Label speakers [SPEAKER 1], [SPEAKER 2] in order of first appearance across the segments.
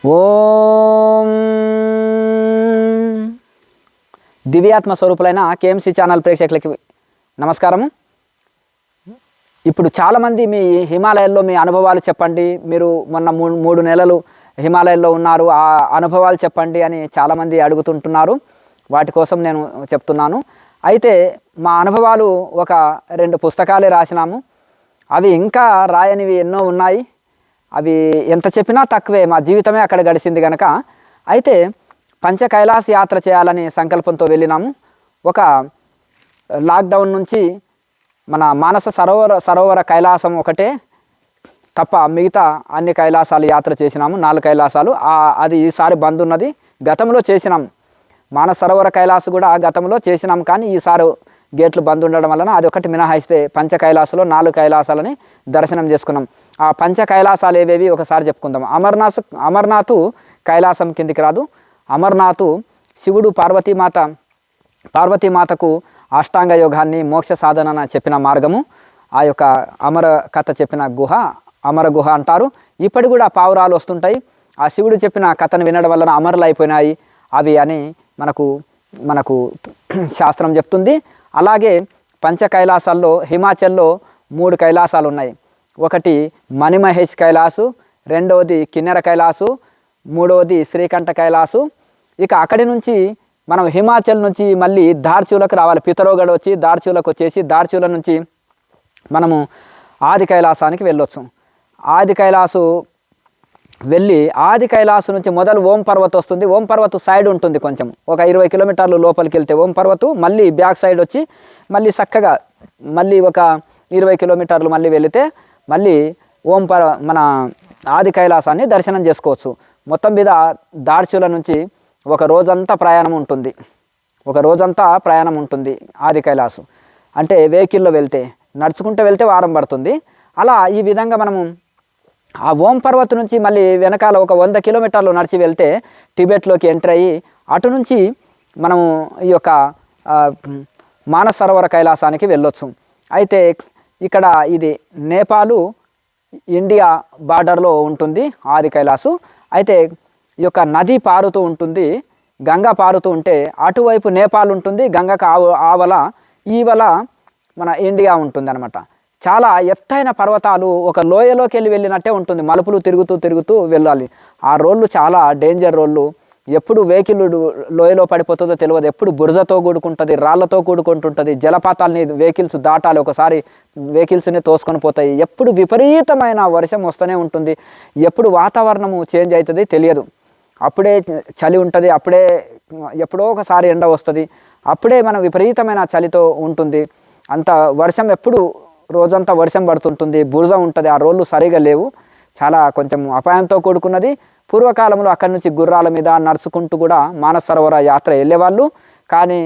[SPEAKER 1] ఓం దివ్యాత్మ స్వరూపులైన KMC channel ప్రేక్షకులకి నమస్కారము. ఇప్పుడు చాలామంది మీ హిమాలయాల్లో మీ అనుభవాలు చెప్పండి, మీరు మొన్న మూడు నెలలు హిమాలయాల్లో ఉన్నారు, ఆ అనుభవాలు చెప్పండి అని చాలామంది అడుగుతుంటున్నారు. వాటి కోసం నేను చెప్తున్నాను. అయితే మా అనుభవాలు ఒక 2 పుస్తకాలే రాసినాము. అవి ఇంకా రాయనివి ఎన్నో ఉన్నాయి. అవి ఎంత చెప్పినా తక్కువే, మా జీవితమే అక్కడ గడిచింది కనుక. అయితే పంచ కైలాస యాత్ర చేయాలని సంకల్పంతో వెళ్ళినాము. ఒక లాక్డౌన్ నుంచి మన మానస సరోవర కైలాసం ఒకటే తప్ప మిగతా అన్ని కైలాసాలు యాత్ర చేసినాము. 4 కైలాసాలు. అది ఈసారి బంద్ ఉన్నది. గతంలో చేసినాము మానస సరోవర కైలాసం కూడా గతంలో చేసినాం, కానీ ఈసారి గేట్లు బంద్ ఉండడం వలన అది ఒకటి మినహాయిస్తే పంచ కైలాసంలో 4 కైలాసాలని దర్శనం చేసుకున్నాం. ఆ పంచ కైలాసాలు ఏవేవి ఒకసారి చెప్పుకుందాం. అమర్నాథ్ కైలాసం కిందికి రాదు. అమర్నాథ్ శివుడు పార్వతీమాతకు అష్టాంగ యోగాన్ని మోక్ష సాధన చెప్పిన మార్గము. ఆ యొక్క అమర కథ చెప్పిన గుహ అమర గుహ అంటారు. ఇప్పటి కూడా పావురాలు వస్తుంటాయి. ఆ శివుడు చెప్పిన కథను వినడం వలన అమరులు అయిపోయినాయి అవి అని మనకు శాస్త్రం చెప్తుంది. అలాగే పంచ కైలాసాల్లో హిమాచల్లో 3 కైలాసాలు ఉన్నాయి. ఒకటి మణిమహేష్ కైలాసు, రెండవది కిన్నెర కైలాసు, మూడవది శ్రీకంఠ కైలాసు. ఇక అక్కడి నుంచి మనం హిమాచల్ నుంచి మళ్ళీ దార్చూలకు రావాలి. పితరోగఢ్ వచ్చి దార్చూలకు వచ్చేసి దార్చూల నుంచి మనము ఆది కైలాసానికి వెళ్ళొచ్చు. ఆది కైలాసు వెళ్ళి ఆది కైలాసు నుంచి మొదలు ఓం పర్వత్ వస్తుంది. ఓం పర్వత్ సైడ్ ఉంటుంది, కొంచెం ఒక 20 కిలోమీటర్లు లోపలికి వెళ్తే ఓం పర్వత్, మళ్ళీ బ్యాక్ సైడ్ వచ్చి మళ్ళీ చక్కగా మళ్ళీ ఒక 20 కిలోమీటర్లు మళ్ళీ వెళితే మళ్ళీ మన ఆది కైలాసాన్ని దర్శనం చేసుకోవచ్చు. మొత్తం మీద దార్చూల నుంచి ఒక రోజంతా ప్రయాణం ఉంటుంది ఆది కైలాసు. అంటే వెహికల్లో వెళ్తే, నడుచుకుంటూ వెళ్తే వారం పడుతుంది. అలా ఈ విధంగా మనము ఆ ఓం పర్వత్ నుంచి మళ్ళీ వెనకాల ఒక 100 కిలోమీటర్లు నడిచి వెళ్తే టిబెట్లోకి ఎంటర్ అయ్యి అటు నుంచి మనము ఈ యొక్క మానస సరోవర కైలాసానికి వెళ్ళొచ్చు. అయితే ఇక్కడ ఇది నేపాలు ఇండియా బార్డర్లో ఉంటుంది ఆది కైలాసు. అయితే ఈ యొక్క నది పారుతూ ఉంటుంది, గంగా పారుతూ ఉంటే అటువైపు నేపాల్ ఉంటుంది, గంగకు ఈవల మన ఇండియా ఉంటుంది అనమాట. చాలా ఎత్తైన పర్వతాలు, ఒక లోయలోకి వెళ్ళినట్టే ఉంటుంది. మలుపులు తిరుగుతూ వెళ్ళాలి. ఆ రోళ్ళు చాలా డేంజర్ రోళ్ళు. ఎప్పుడు వెహికల్ లోయలో పడిపోతుందో తెలియదు. ఎప్పుడు బురదతో కూడుకుంటుంది, రాళ్లతో కూడుకుంటుంటుంది. జలపాతాలని వెహికల్స్ దాటాలి, ఒకసారి వెహికల్స్ని తోసుకొని పోతాయి. ఎప్పుడు విపరీతమైన వర్షం వస్తూనే ఉంటుంది. ఎప్పుడు వాతావరణము చేంజ్ అవుతుంది తెలియదు. అప్పుడే చలి ఉంటుంది, అప్పుడే ఎప్పుడో ఒకసారి ఎండ వస్తుంది, అప్పుడే మనం విపరీతమైన చలితో ఉంటుంది. అంత వర్షం ఎప్పుడు రోజంతా వర్షం పడుతుంటుంది, బురద ఉంటుంది. ఆ రోళ్ళు సరిగా లేవు, చాలా కొంచెం అపాయంతో కూడుకున్నది. పూర్వకాలంలో అక్కడి నుంచి గుర్రాల మీద నడుచుకుంటూ కూడా మానస సరోవర యాత్ర వెళ్ళేవాళ్ళు. కానీ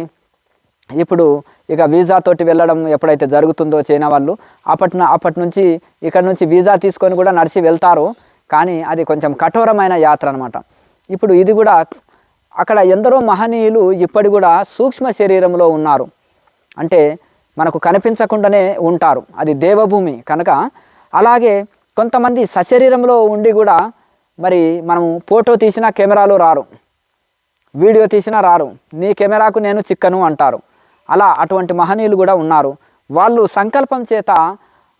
[SPEAKER 1] ఇప్పుడు ఇక వీజాతోటి వెళ్ళడం ఎప్పుడైతే జరుగుతుందో చైనా వాళ్ళు, అప్పటి నుంచి ఇక్కడ నుంచి వీజా తీసుకొని కూడా నడిచి వెళ్తారు. కానీ అది కొంచెం కఠోరమైన యాత్ర అనమాట. ఇప్పుడు ఇది కూడా అక్కడ ఎందరో మహనీయులు ఇప్పటి కూడా సూక్ష్మ శరీరంలో ఉన్నారు. అంటే మనకు కనిపించకుండానే ఉంటారు, అది దేవభూమి కనుక. అలాగే కొంతమంది సశరీరంలో ఉండి కూడా మరి మనము ఫోటో తీసిన కెమెరాలో రారు, వీడియో తీసినా రారు, నీ కెమెరాకు నేను చిక్కను అంటారు. అలా అటువంటి మహనీయులు కూడా ఉన్నారు. వాళ్ళు సంకల్పం చేత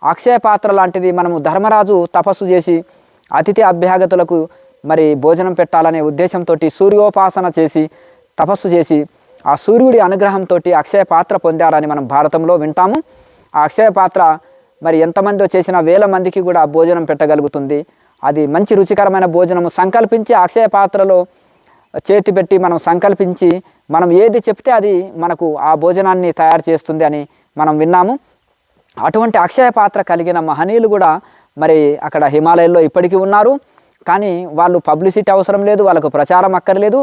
[SPEAKER 1] అక్షయ పాత్ర లాంటిది మనము ధర్మరాజు తపస్సు చేసి అతిథి అభ్యాగతులకు మరి భోజనం పెట్టాలనే ఉద్దేశంతో సూర్యోపాసన చేసి తపస్సు చేసి ఆ సూర్యుడి అనుగ్రహంతో అక్షయ పాత్ర పొందారని మనం భారతంలో వింటాము. ఆ అక్షయ పాత్ర మరి ఎంతమందో చేసిన 1000 మందికి కూడా భోజనం పెట్టగలుగుతుంది. అది మంచి రుచికరమైన భోజనము. సంకల్పించి అక్షయ పాత్రలో చేతి పెట్టి మనం సంకల్పించి మనం ఏది చెప్తే అది మనకు ఆ భోజనాన్ని తయారు చేస్తుంది అని మనం విన్నాము. అటువంటి అక్షయ పాత్ర కలిగిన మహనీయులు కూడా మరి అక్కడ హిమాలయాల్లో ఇప్పటికీ ఉన్నారు. కానీ వాళ్ళు పబ్లిసిటీ అవసరం లేదు, వాళ్ళకు ప్రచారం అక్కర్లేదు.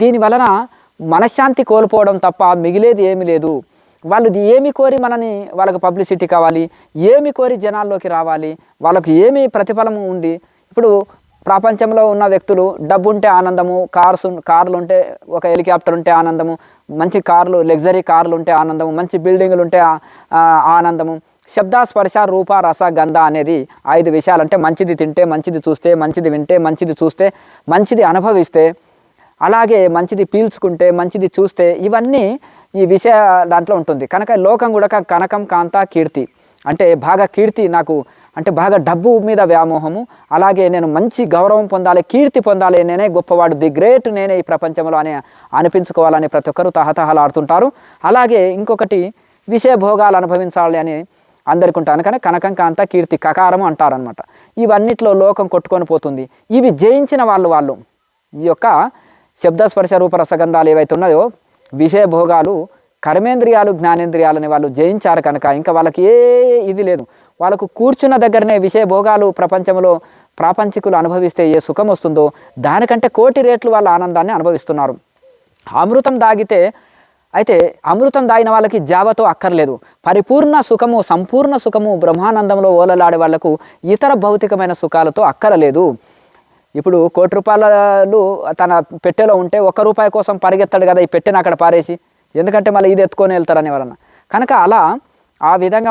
[SPEAKER 1] దీని వలన మనశ్శాంతి కోల్పోవడం తప్ప మిగిలేది ఏమీ లేదు. వాళ్ళు ఏమి కోరి వాళ్ళకు పబ్లిసిటీ కావాలి, ఏమి కోరి జనాల్లోకి రావాలి, వాళ్ళకు ఏమి ప్రతిఫలం ఉంది. ఇప్పుడు ప్రపంచంలో ఉన్న వ్యక్తులు డబ్బు ఉంటే ఆనందము, కార్లు ఉంటే, ఒక హెలికాప్టర్ ఉంటే ఆనందము, మంచి కార్లు లగ్జరీ కార్లు ఉంటే ఆనందము, మంచి బిల్డింగులు ఉంటే ఆనందము, శబ్ద స్పర్శ రూప రస గంధ అనేది 5 విషయాలు. అంటే మంచిది తింటే, మంచిది చూస్తే, మంచిది వింటే, మంచిది చూస్తే, మంచిది అనుభవిస్తే, అలాగే మంచిది పీల్చుకుంటే, మంచిది చూస్తే, ఇవన్నీ ఈ విషయ దాంట్లో ఉంటుంది. కనుక లోకం కూడా కనకం కాంత కీర్తి అంటే బాగా కీర్తి నాకు అంటే బాగా డబ్బు మీద వ్యామోహము, అలాగే నేను మంచి గౌరవం పొందాలి, కీర్తి పొందాలి, నేనే గొప్పవాడు, ది గ్రేట్ నేనే ఈ ప్రపంచంలో అని అనిపించుకోవాలని ప్రతి ఒక్కరూ తహతహలాడుతుంటారు. అలాగే ఇంకొకటి విషయ భోగాలు అనుభవించాలి అని అందరికీ ఉంటాను. కానీ కనకం కాంత కీర్తి కకారము అంటారనమాట. ఇవన్నిట్లో లోకం కొట్టుకొని పోతుంది. ఇవి జయించిన వాళ్ళు ఈ యొక్క శబ్దస్పర్శ రూప రసగంధాలు ఏవైతే ఉన్నాయో విషయ భోగాలు, కర్మేంద్రియాలు, జ్ఞానేంద్రియాలని వాళ్ళు జయించారు కనుక ఇంకా వాళ్ళకి ఏ ఇది లేదు. వాళ్ళకు కూర్చున్న దగ్గరనే విషయ భోగాలు ప్రపంచంలో ప్రాపంచికులు అనుభవిస్తే ఏ సుఖం వస్తుందో దానికంటే కోటి రెట్లు వాళ్ళ ఆనందాన్ని అనుభవిస్తున్నారు. అమృతం దాగితే అయితే అమృతం దాగిన వాళ్ళకి జావతో అక్కర్లేదు. పరిపూర్ణ సుఖము, సంపూర్ణ సుఖము, బ్రహ్మానందంలో ఓలలాడే వాళ్లకు ఇతర భౌతికమైన సుఖాలతో అక్కరలేదు. ఇప్పుడు ₹1,00,00,000 తన పెట్టెలో ఉంటే ₹1 కోసం పరిగెత్తాడు కదా ఈ పెట్టెను అక్కడ పారేసి, ఎందుకంటే మళ్ళీ ఇది ఎత్తుకొని వెళ్తారని ఎవరన్నా. కనుక అలా ఆ విధంగా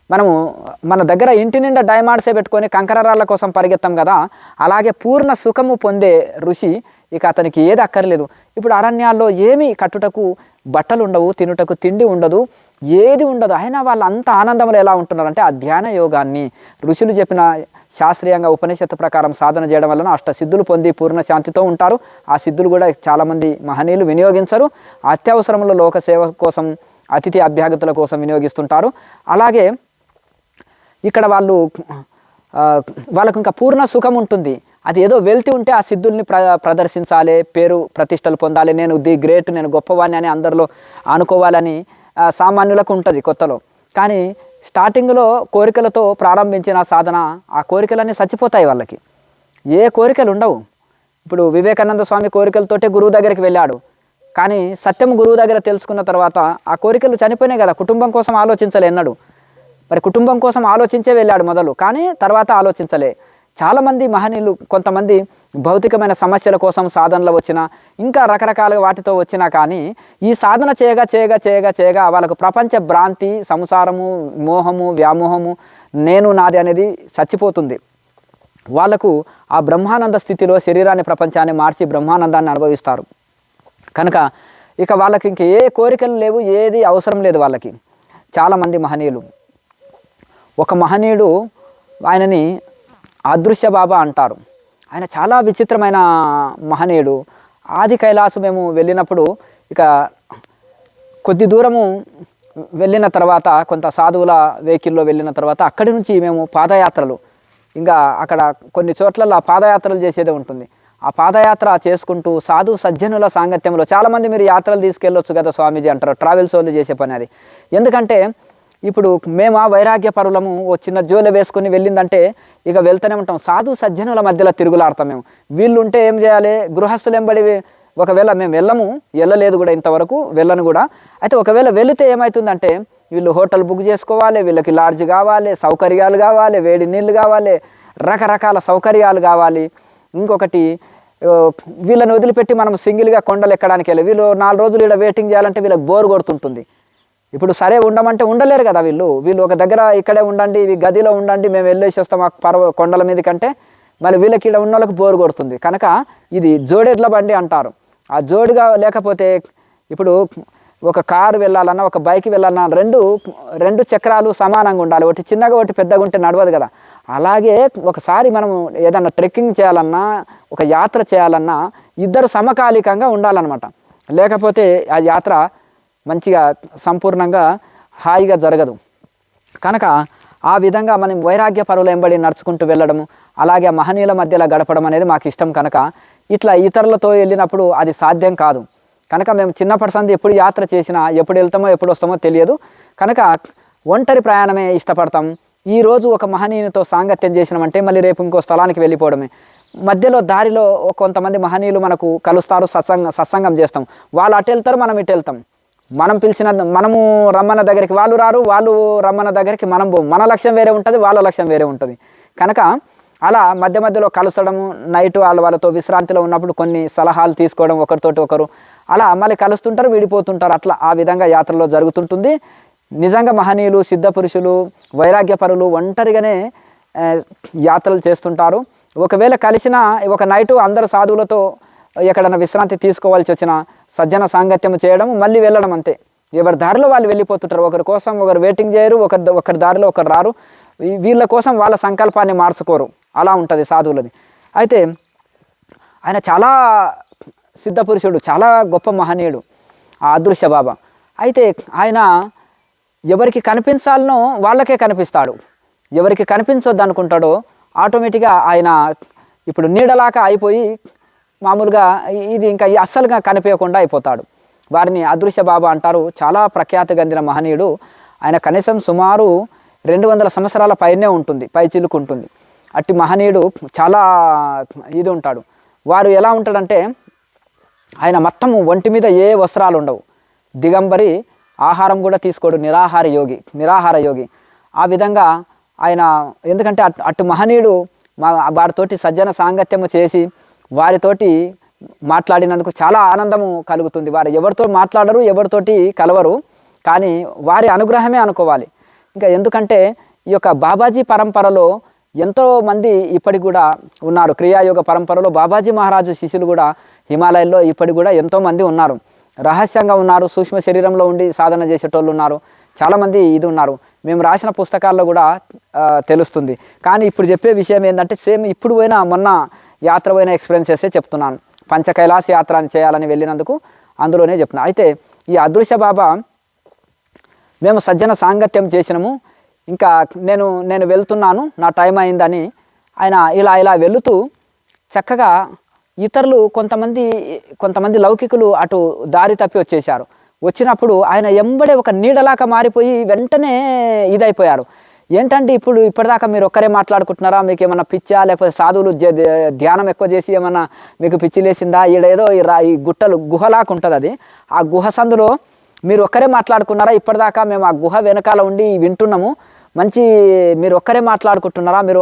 [SPEAKER 1] మనము మన దగ్గర ఇంటి నిండా డైమండ్సే పెట్టుకొని కంకరరాళ్ళ కోసం పరిగెత్తాం కదా, అలాగే పూర్ణ సుఖము పొందే ఋషి ఇక అతనికి ఏది అక్కర్లేదు. ఇప్పుడు అరణ్యాల్లో ఏమీ కట్టుటకు బట్టలు ఉండవు, తినుటకు తిండి ఉండదు, ఏది ఉండదు. అయినా వాళ్ళు అంత ఆనందంలో ఎలా ఉంటున్నారంటే ఆ ధ్యాన యోగాన్ని ఋషులు చెప్పిన శాస్త్రీయంగా ఉపనిషత్తు ప్రకారం సాధన చేయడం వలన సిద్ధులు పొంది పూర్ణ శాంతితో ఉంటారు. ఆ సిద్ధులు కూడా చాలామంది మహనీయులు వినియోగించరు. అత్యవసరంలో లోక సేవ కోసం, అతిథి అభ్యాగతుల కోసం వినియోగిస్తుంటారు. అలాగే ఇక్కడ వాళ్ళకు ఇంకా పూర్ణ సుఖం ఉంటుంది. అది ఏదో వెళ్తూ ఉంటే ఆ సిద్ధుల్ని ప్రదర్శించాలి, పేరు ప్రతిష్టలు పొందాలి, నేను ది గ్రేట్, నేను గొప్పవాడిని అని అందరిలో అనుకోవాలని సామాన్యులకు ఉంటుంది కొత్తలో. కానీ స్టార్టింగ్లో కోరికలతో ప్రారంభించిన సాధన ఆ కోరికలన్నీ చచ్చిపోతాయి. వాళ్ళకి ఏ కోరికలు ఉండవు. ఇప్పుడు వివేకానంద స్వామి కోరికలతోటే గురువు దగ్గరికి వెళ్ళాడు. కానీ సత్యం గురువు దగ్గర తెలుసుకున్న తర్వాత ఆ కోరికలు చనిపోయినాయి కదా. కుటుంబం కోసం ఆలోచించలే ఎన్నడు. మరి కుటుంబం కోసం ఆలోచించే వెళ్ళాడు మొదలు, కానీ తర్వాత ఆలోచించలే. చాలామంది మహనీయులు కొంతమంది భౌతికమైన సమస్యల కోసం సాధనలు వచ్చినా, ఇంకా రకరకాల వాటితో వచ్చినా కానీ ఈ సాధన చేయగా వాళ్ళకు ప్రపంచ భ్రాంతి, సంసారము, మోహము, వ్యామోహము, నేను నాది అనేది చచ్చిపోతుంది. వాళ్లకు ఆ బ్రహ్మానంద స్థితిలో శరీరాన్ని, ప్రపంచాన్ని మార్చి బ్రహ్మానందాన్ని అనుభవిస్తారు. కనుక ఇక వాళ్ళకి ఇంక ఏ కోరికలు లేవు, ఏది అవసరం లేదు వాళ్ళకి. చాలామంది మహనీయులు, ఒక మహనీయుడు ఆయనని అదృశ్య బాబా అంటారు. ఆయన చాలా విచిత్రమైన మహనీయుడు. ఆది కైలాసం మేము వెళ్ళినప్పుడు ఇక కొద్ది దూరము వెళ్ళిన తర్వాత, కొంత సాధువుల వెహికల్లో వెళ్ళిన తర్వాత అక్కడి నుంచి మేము పాదయాత్రలు, ఇంకా అక్కడ కొన్ని చోట్ల పాదయాత్రలు చేసేదే ఉంటుంది. ఆ పాదయాత్ర చేసుకుంటూ సాధు సజ్జనుల సాంగత్యంలో, చాలామంది మీరు యాత్రలు తీసుకెళ్ళొచ్చు కదా స్వామీజీ అంటారు, ట్రావెల్స్ వాళ్ళు చేసే పని అది. ఎందుకంటే ఇప్పుడు మేము ఆ వైరాగ్య పరులము ఓ చిన్న జోలె వేసుకుని వెళ్ళిందంటే ఇక వెళ్తూనే ఉంటాం. సాధు సజ్జనుల మధ్యలో తిరుగులాడతాం మేము. వీళ్ళు ఉంటే ఏం చేయాలి, గృహస్థులు ఎంబడి ఒకవేళ మేము వెళ్ళలేదు కూడా ఇంతవరకు, వెళ్ళను కూడా. అయితే ఒకవేళ వెళితే ఏమవుతుందంటే వీళ్ళు హోటల్ బుక్ చేసుకోవాలి, వీళ్ళకి లాడ్జ్ కావాలి, సౌకర్యాలు కావాలి, వేడి నీళ్ళు కావాలి, రకరకాల సౌకర్యాలు కావాలి. ఇంకొకటి వీళ్ళని వదిలిపెట్టి మనం సింగిల్గా కొండలు ఎక్కడానికి వెళ్ళి వీళ్ళు 4 రోజులు ఇక్కడ వెయిటింగ్ చేయాలంటే వీళ్ళకి బోర్ కొడుతుంటుంది. ఇప్పుడు సరే ఉండమంటే ఉండలేరు కదా వీళ్ళు ఒక దగ్గర ఇక్కడే ఉండండి, గదిలో ఉండండి, మేము వెళ్ళేసి వస్తాం ఆ కొండల మీద కంటే మళ్ళీ వీళ్ళకి ఇక్కడ ఉన్న వాళ్ళకి బోరు కొడుతుంది. కనుక ఇది జోడెడ్ల బండి అంటారు. ఆ జోడుగా లేకపోతే ఇప్పుడు ఒక కారు వెళ్ళాలన్నా, ఒక బైక్ వెళ్ళాలన్నా రెండు చక్రాలు సమానంగా ఉండాలి. ఒకటి చిన్నగా ఒకటి పెద్దగా ఉంటే నడవదు కదా. అలాగే ఒకసారి మనం ఏదన్నా ట్రెక్కింగ్ చేయాలన్నా, ఒక యాత్ర చేయాలన్నా ఇద్దరు సమకాలికంగా ఉండాలన్నమాట. లేకపోతే ఆ యాత్ర మంచిగా సంపూర్ణంగా హాయిగా జరగదు. కనుక ఆ విధంగా మనం వైరాగ్య పరువులు ఎంబడి నడుచుకుంటూ వెళ్ళడము, అలాగే మహనీయుల మధ్యలో గడపడం అనేది మాకు ఇష్టం. కనుక ఇట్లా ఇతరులతో వెళ్ళినప్పుడు అది సాధ్యం కాదు. కనుక మేము చిన్నప్పటి సంది ఎప్పుడు యాత్ర చేసినా, ఎప్పుడు వెళ్తామో ఎప్పుడు వస్తామో తెలియదు. కనుక ఒంటరి ప్రయాణమే ఇష్టపడతాం. ఈరోజు ఒక మహనీయునితో సాంగత్యం చేసినామంటే మళ్ళీ రేపు ఇంకో స్థలానికి వెళ్ళిపోవడమే. మధ్యలో దారిలో కొంతమంది మహనీయులు మనకు కలుస్తారు, సత్సంగం చేస్తాం. వాళ్ళు అటు వెళ్తారు, మనం ఇటు వెళ్తాం. మనము రమ్మన్న దగ్గరికి వాళ్ళు రారు, వాళ్ళు రమ్మన్న దగ్గరికి మనం పోం. మన లక్ష్యం వేరే ఉంటుంది, వాళ్ళ లక్ష్యం వేరే ఉంటుంది. కనుక అలా మధ్యలో కలుసడము, నైట్ వాళ్ళతో విశ్రాంతిలో ఉన్నప్పుడు కొన్ని సలహాలు తీసుకోవడం ఒకరితోటి ఒకరు, అలా మళ్ళీ కలుస్తుంటారు, విడిపోతుంటారు. అట్లా ఆ విధంగా యాత్రలో జరుగుతుంటుంది. నిజంగా మహనీయులు, సిద్ధపురుషులు, వైరాగ్యపరులు ఒంటరిగానే యాత్రలు చేస్తుంటారు. ఒకవేళ కలిసిన ఒక నైటు అందరు సాధువులతో ఎక్కడైనా విశ్రాంతి తీసుకోవాల్సి వచ్చిన సజ్జన సాంగత్యం చేయడం, మళ్ళీ వెళ్ళడం అంతే. ఎవరి దారిలో వాళ్ళు వెళ్ళిపోతుంటారు. ఒకరి కోసం ఒకరు వెయిటింగ్ చేయరు, ఒకరి దారిలో ఒకరు రారు. వీళ్ళ కోసం వాళ్ళ సంకల్పాన్ని మార్చుకోరు. అలా ఉంటుంది సాధువులది. అయితే ఆయన చాలా సిద్ధపురుషుడు, చాలా గొప్ప మహనీయుడు ఆ అదృశ్య బాబా. అయితే ఆయన ఎవరికి కనిపించాలనో వాళ్ళకే కనిపిస్తాడు. ఎవరికి కనిపించొద్దు అనుకుంటాడో ఆటోమేటిక్గా ఆయన ఇప్పుడు నీడలాగా అయిపోయి మామూలుగా ఇది ఇంకా అస్సలుగా కనిపించకుండా అయిపోతాడు. వారిని అదృశ్య బాబా అంటారు. చాలా ప్రఖ్యాతి చెందిన మహనీయుడు. ఆయన కనీసం సుమారు 200 సంవత్సరాల పైనే ఉంటుంది, పై చిలుకు ఉంటుంది. అట్టి మహనీయుడు చాలా ఇది ఉంటాడు. వారు ఎలా ఉంటాడంటే ఆయన మొత్తం ఒంటి మీద ఏ వస్త్రాలు ఉండవు, దిగంబరి, ఆహారం కూడా తీసుకోడు, నిరాహార యోగి. ఆ విధంగా ఆయన ఎందుకంటే అటు మహనీయుడు వారితోటి సజ్జన సాంగత్యము చేసి వారితోటి మాట్లాడినందుకు చాలా ఆనందము కలుగుతుంది. వారు ఎవరితో మాట్లాడరు, ఎవరితోటి కలవరు, కానీ వారి అనుగ్రహమే అనుకోవాలి. ఇంకా ఎందుకంటే ఈ యొక్క బాబాజీ పరంపరలో ఎంతోమంది ఇప్పటికి కూడా ఉన్నారు. క్రియాయోగ పరంపరలో బాబాజీ మహారాజు శిష్యులు కూడా హిమాలయాల్లో ఇప్పటికి కూడా ఎంతోమంది ఉన్నారు. రహస్యంగా ఉన్నారు, సూక్ష్మ శరీరంలో ఉండి సాధన చేసేటోళ్ళు ఉన్నారు, చాలామంది ఇది ఉన్నారు. మేము రాసిన పుస్తకాల్లో కూడా తెలుస్తుంది. కానీ ఇప్పుడు చెప్పే విషయం ఏంటంటే సేమ్ ఇప్పుడు పోయినా మొన్న యాత్ర పోయిన ఎక్స్పీరియన్సెసే చెప్తున్నాను. పంచ కైలాస యాత్ర అని చేయాలని వెళ్ళినందుకు అందులోనే చెప్తున్నాను. అయితే ఈ అదృశ్య బాబా మేము సజ్జన సాంగత్యం చేసినాము, ఇంకా నేను వెళ్తున్నాను, నా టైం అయిందని ఆయన ఇలా వెళుతూ చక్కగా ఇతరులు కొంతమంది లౌకికులు అటు దారి తప్పి వచ్చేసారు. వచ్చినప్పుడు ఆయన ఎంబడే ఒక నీడలాగా మారిపోయి వెంటనే ఇదైపోయారు. ఏంటంటే ఇప్పటిదాకా మీరు ఒక్కరే మాట్లాడుకుంటున్నారా, మీకు ఏమన్నా పిచ్చా, లేకపోతే సాధువులు ధ్యానం ఎక్కువ చేసి ఏమన్నా మీకు పిచ్చి లేసిందా, ఈడేదో ఈ గుహలాగా ఉంటుంది, అది ఆ గుహ సందులో మీరు ఒక్కరే మాట్లాడుకున్నారా, ఇప్పటిదాకా మేము ఆ గుహ వెనకాల ఉండి వింటున్నాము, మంచి మీరు ఒక్కరే మాట్లాడుకుంటున్నారా, మీరు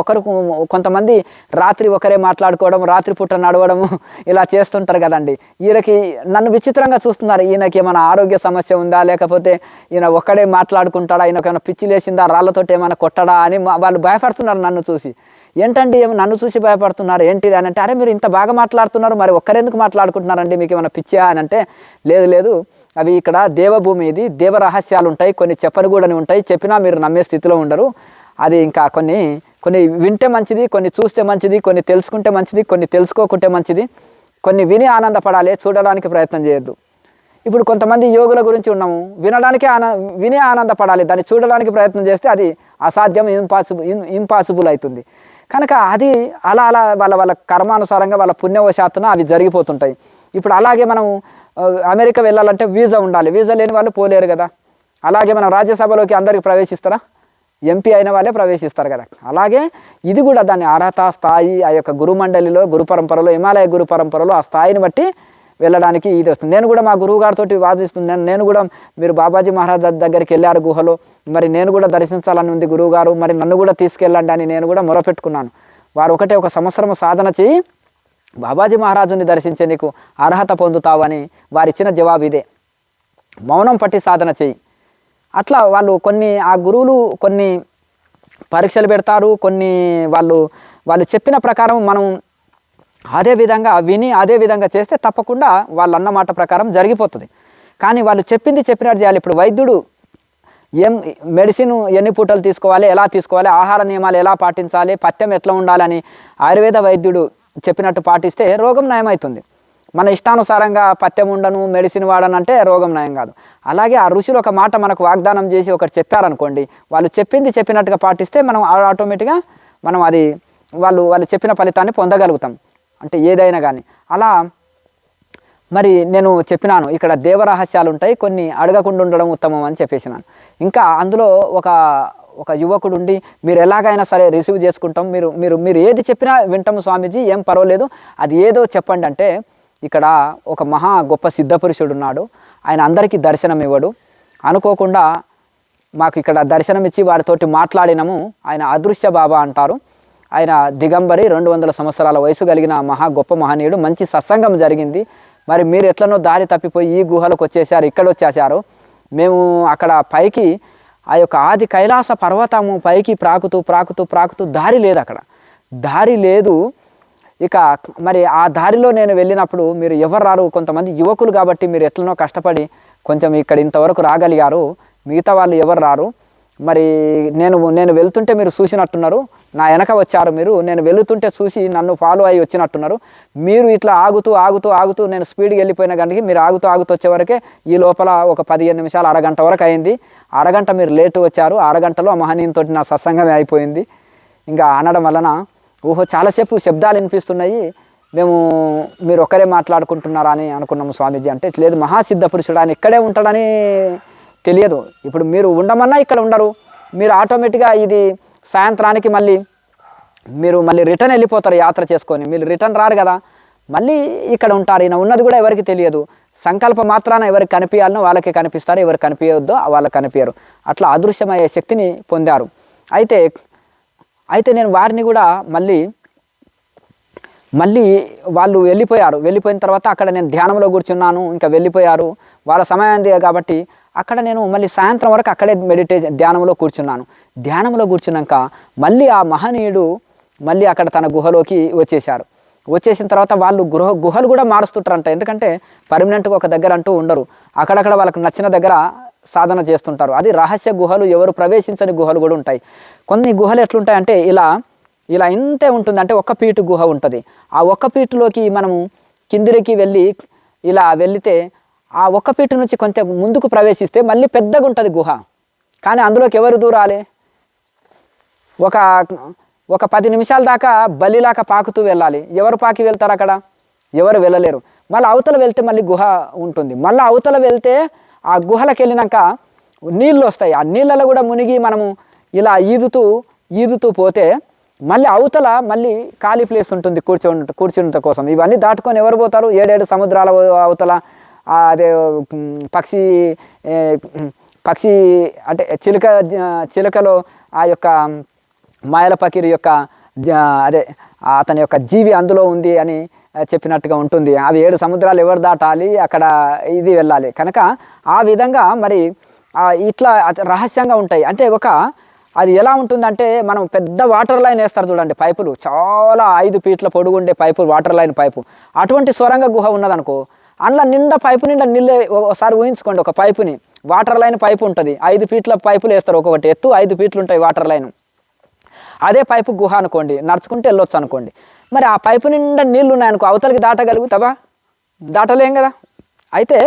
[SPEAKER 1] కొంతమంది రాత్రి ఒకరే మాట్లాడుకోవడం, రాత్రిపూట నడవడము ఇలా చేస్తుంటారు కదండి. ఈయనకి నన్ను విచిత్రంగా చూస్తున్నారు, ఈయనకి ఏమైనా ఆరోగ్య సమస్య ఉందా, లేకపోతే ఈయన ఒక్కడే మాట్లాడుకుంటాడా, ఈయనకి ఏమైనా పిచ్చి లేసిందా, రాళ్ళతో ఏమైనా కొట్టడా అని వాళ్ళు భయపడుతున్నారు నన్ను చూసి. ఏంటండి నన్ను చూసి భయపడుతున్నారు ఏంటిది అని అంటే, అరే మీరు ఇంత బాగా మాట్లాడుతున్నారు, మరి ఒక్కరెందుకు మాట్లాడుకుంటున్నారండి, మీకు ఏమైనా పిచ్చా అని అంటే, లేదు అవి ఇక్కడ దేవభూమి, ఇది దేవ రహస్యాలు ఉంటాయి, కొన్ని చెప్పనిగూడని ఉంటాయి, చెప్పినా మీరు నమ్మే స్థితిలో ఉండరు. అది ఇంకా కొన్ని వింటే మంచిది, కొన్ని చూస్తే మంచిది, కొన్ని తెలుసుకుంటే మంచిది, కొన్ని తెలుసుకోకుంటే మంచిది, కొన్ని విని ఆనందపడాలి, చూడడానికి ప్రయత్నం చేయొద్దు. ఇప్పుడు కొంతమంది యోగుల గురించి ఉన్నాము, విని ఆనందపడాలి, దాన్ని చూడడానికి ప్రయత్నం చేస్తే అది అసాధ్యం, ఇంపాసిబుల్ అవుతుంది. కనుక అది అలా వాళ్ళ కర్మానుసారంగా వాళ్ళ పుణ్యవశాత్తున అవి జరిగిపోతుంటాయి. ఇప్పుడు అలాగే మనం అమెరికా వెళ్ళాలంటే వీసా ఉండాలి, వీసా లేని వాళ్ళు పోలేరు కదా. అలాగే మనం రాజ్యసభలోకి అందరికి ప్రవేశిస్తారా, ఎంపీ అయిన వాళ్ళే ప్రవేశిస్తారు కదా. అలాగే ఇది కూడా దాని అర్హత స్థాయి ఆ యొక్క గురుమండలిలో, గురు పరంపరలో, హిమాలయ గురు పరంపరలో ఆ స్థాయిని బట్టి వెళ్ళడానికి ఇది వస్తుంది. నేను కూడా మా గురువు గారితో వాదిస్తున్నాను, నేను కూడా మీరు బాబాజీ మహారాజ్ దగ్గరికి వెళ్ళారు గుహలో, మరి నేను కూడా దర్శించాలని ఉంది గురువు గారు, మరి నన్ను కూడా తీసుకెళ్ళండి అని నేను కూడా మొరపెట్టుకున్నాను. వారు ఒక సంవత్సరం సాధన చేయి బాబాజీ మహారాజుని దర్శించే నీకు అర్హత పొందుతావని వారిచ్చిన జవాబు ఇదే, మౌనం పట్టి సాధన చేయి. అట్లా వాళ్ళు ఆ గురువులు కొన్ని పరీక్షలు పెడతారు, కొన్ని వాళ్ళు చెప్పిన ప్రకారం మనం అదే విధంగా విని అదే విధంగా చేస్తే తప్పకుండా వాళ్ళు అన్న మాట ప్రకారం జరిగిపోతుంది. కానీ వాళ్ళు చెప్పినట్టు చేయాలి. ఇప్పుడు వైద్యుడు మెడిసిన్ ఎన్ని పూటలు తీసుకోవాలి, ఎలా తీసుకోవాలి, ఆహార నియమాలు ఎలా పాటించాలి, పథ్యం ఎట్లా ఉండాలని ఆయుర్వేద వైద్యుడు చెప్పినట్టు పాటిస్తే రోగం నయమవుతుంది. మన ఇష్టానుసారంగా పథ్యం ఉండను, మెడిసిన్ వాడను అంటే రోగం నయం కాదు. అలాగే ఆ ఋషులు ఒక మాట మనకు వాగ్దానం చేసి ఒకటి చెప్పారనుకోండి, వాళ్ళు చెప్పినట్టుగా పాటిస్తే మనం ఆటోమేటిక్గా మనం అది వాళ్ళు చెప్పిన ఫలితాన్ని పొందగలుగుతాం, అంటే ఏదైనా కానీ. అలా మరి నేను చెప్పినాను ఇక్కడ దేవరహస్యాలు ఉంటాయి, కొన్ని అడగకుండా ఉండడం ఉత్తమం అని చెప్పేసినాను. ఇంకా అందులో ఒక యువకుడు ఉండి, మీరు ఎలాగైనా సరే రిసీవ్ చేసుకుంటాం, మీరు ఏది చెప్పినా వింటాము స్వామీజీ, ఏం పర్వాలేదు, అది ఏదో చెప్పండి అంటే, ఇక్కడ ఒక మహా గొప్ప సిద్ధపురుషుడు ఉన్నాడు, ఆయన అందరికీ దర్శనం ఇవ్వడు. అనుకోకుండా మాకు ఇక్కడ దర్శనం ఇచ్చి వారితోటి మాట్లాడినాము. ఆయన అదృశ్య బాబా అంటారు. ఆయన దిగంబరి, 200 సంవత్సరాల వయసు కలిగిన గొప్ప మహనీయుడు. మంచి సత్సంగం జరిగింది. మరి మీరు ఎట్లనో దారి తప్పిపోయి ఈ గుహలకు వచ్చేసారు, ఇక్కడ వచ్చేసారు. మేము అక్కడ పైకి ఆ యొక్క ఆది కైలాస పర్వతము పైకి ప్రాకుతూ దారి లేదు, అక్కడ దారి లేదు. ఇక మరి ఆ దారిలో నేను వెళ్ళినప్పుడు మీరు ఎవరు రారు, కొంతమంది యువకులు కాబట్టి మీరు ఎట్లనో కష్టపడి కొంచెం ఇక్కడ ఇంతవరకు రాగలిగారు, మిగతా వాళ్ళు ఎవరు రారు. మరి నేను వెళ్తుంటే మీరు చూసినట్టున్నారు, నా వెనక వచ్చారు మీరు, నేను వెళుతుంటే చూసి నన్ను ఫాలో అయ్యి వచ్చినట్టున్నారు. మీరు ఇట్లా ఆగుతూ నేను స్పీడ్గా వెళ్ళిపోయిన గంటకి మీరు ఆగుతూ వచ్చే వరకే ఈ లోపల ఒక 15 నిమిషాలు అరగంట వరకు అయింది. అరగంట మీరు లేటు వచ్చారు, అరగంటలో ఆ మహనీయునితో నా సత్సంగమే అయిపోయింది. ఇంకా అనడం వలన ఓహో చాలాసేపు శబ్దాలు వినిపిస్తున్నాయి, మీరు ఒక్కరే మాట్లాడుకుంటున్నారా అని అనుకున్నాము స్వామీజీ. అంటే లేదు, మహాసిద్ధ పురుషుడు ఆయన ఇక్కడే ఉంటాడని తెలియదు. ఇప్పుడు మీరు ఉండమన్నా ఇక్కడ ఉండరు, మీరు ఆటోమేటిక్గా ఇది సాయంత్రానికి మీరు మళ్ళీ రిటర్న్ వెళ్ళిపోతారు యాత్ర చేసుకొని, మీరు రిటర్న్ రారు కదా, మళ్ళీ ఇక్కడ ఉంటారు. ఈయన ఉన్నది కూడా ఎవరికి తెలియదు. సంకల్ప మాత్రాన ఎవరికి కనిపించాలనో వాళ్ళకి కనిపిస్తారు, ఎవరికి కనిపించవద్దో వాళ్ళకి కనిపించరు. అట్లా అదృశ్యమయ్యే శక్తిని పొందారు. అయితే నేను వారిని కూడా మళ్ళీ వాళ్ళు వెళ్ళిపోయిన తర్వాత అక్కడ నేను ధ్యానంలో కూర్చున్నాను, ఇంకా వెళ్ళిపోయారు, వాళ్ళ సమయం కాబట్టి అక్కడ నేను మళ్ళీ సాయంత్రం వరకు అక్కడే ధ్యానంలో కూర్చున్నాను. ధ్యానంలో కూర్చున్నాక మళ్ళీ ఆ మహనీయుడు మళ్ళీ అక్కడ తన గుహలోకి వచ్చేసిన తర్వాత వాళ్ళు గుహలు కూడా మారుస్తుంటారంట. ఎందుకంటే పర్మనెంట్గా ఒక దగ్గర అంటూ ఉండరు, అక్కడక్కడ వాళ్ళకి నచ్చిన దగ్గర సాధన చేస్తుంటారు. అది రహస్య గుహలు, ఎవరు ప్రవేశించని గుహలు కూడా ఉంటాయి. కొన్ని గుహలు ఎట్లుంటాయంటే ఇలా ఇంతే ఉంటుంది, అంటే ఒక్క పీటు గుహ ఉంటుంది. ఆ ఒక్క పీటులోకి మనము కిందికి వెళితే ఆ ఒక్క పీటు నుంచి కొంచెం ముందుకు ప్రవేశిస్తే మళ్ళీ పెద్దగా ఉంటుంది గుహ. కానీ అందులోకి ఎవరు దూరాలి? ఒక 10 నిమిషాల దాకా బలిలాగా పాకుతూ వెళ్ళాలి. ఎవరు పాకి వెళ్తారు? అక్కడ ఎవరు వెళ్ళలేరు. మళ్ళీ అవతల వెళ్తే మళ్ళీ గుహ ఉంటుంది. మళ్ళీ అవతల వెళ్తే ఆ గుహలకు వెళ్ళినాక నీళ్ళు వస్తాయి. ఆ నీళ్ళలో కూడా మునిగి మనము ఇలా ఈదుతూ పోతే మళ్ళీ అవతల ఖాళీ ప్లేస్ ఉంటుంది కూర్చుంట కోసం. ఇవన్నీ దాటుకొని ఎవరు పోతారు? 7 సముద్రాల అవతల అదే పక్షి అంటే చిలుకలో ఆ యొక్క మాయల పకీరు యొక్క అతని యొక్క జీవి అందులో ఉంది అని చెప్పినట్టుగా ఉంటుంది. అవి 7 సముద్రాలు ఎవరు దాటాలి, అక్కడ ఇది వెళ్ళాలి కనుక ఆ విధంగా మరి ఇట్లా రహస్యంగా ఉంటాయి. అంటే అది ఎలా ఉంటుందంటే మనం పెద్ద వాటర్ లైన్ వేస్తారు చూడండి, పైపులు చాలా 5 ఫీట్ల పొడుగుండే వాటర్ లైన్ పైపు, అటువంటి సొరంగ గుహ ఉన్నదనుకో, అందులో నిండా పైపు నిండా నీళ్ళే. ఒకసారి ఊహించుకోండి, ఒక పైపుని వాటర్ లైన్ పైపు ఉంటుంది, 5 ఫీట్ల పైపులు వేస్తారు, ఒక్కొక్కటి ఎత్తు 5 ఫీట్లు ఉంటాయి వాటర్ లైన్. అదే పైపు గుహ అనుకోండి, నడుచుకుంటూ వెళ్ళొచ్చు అనుకోండి. మరి ఆ పైపు నిండా నీళ్ళు ఉన్నాయనుకో, అవతలకి దాటగలుగుతావా? దాటలేం కదా. అయితే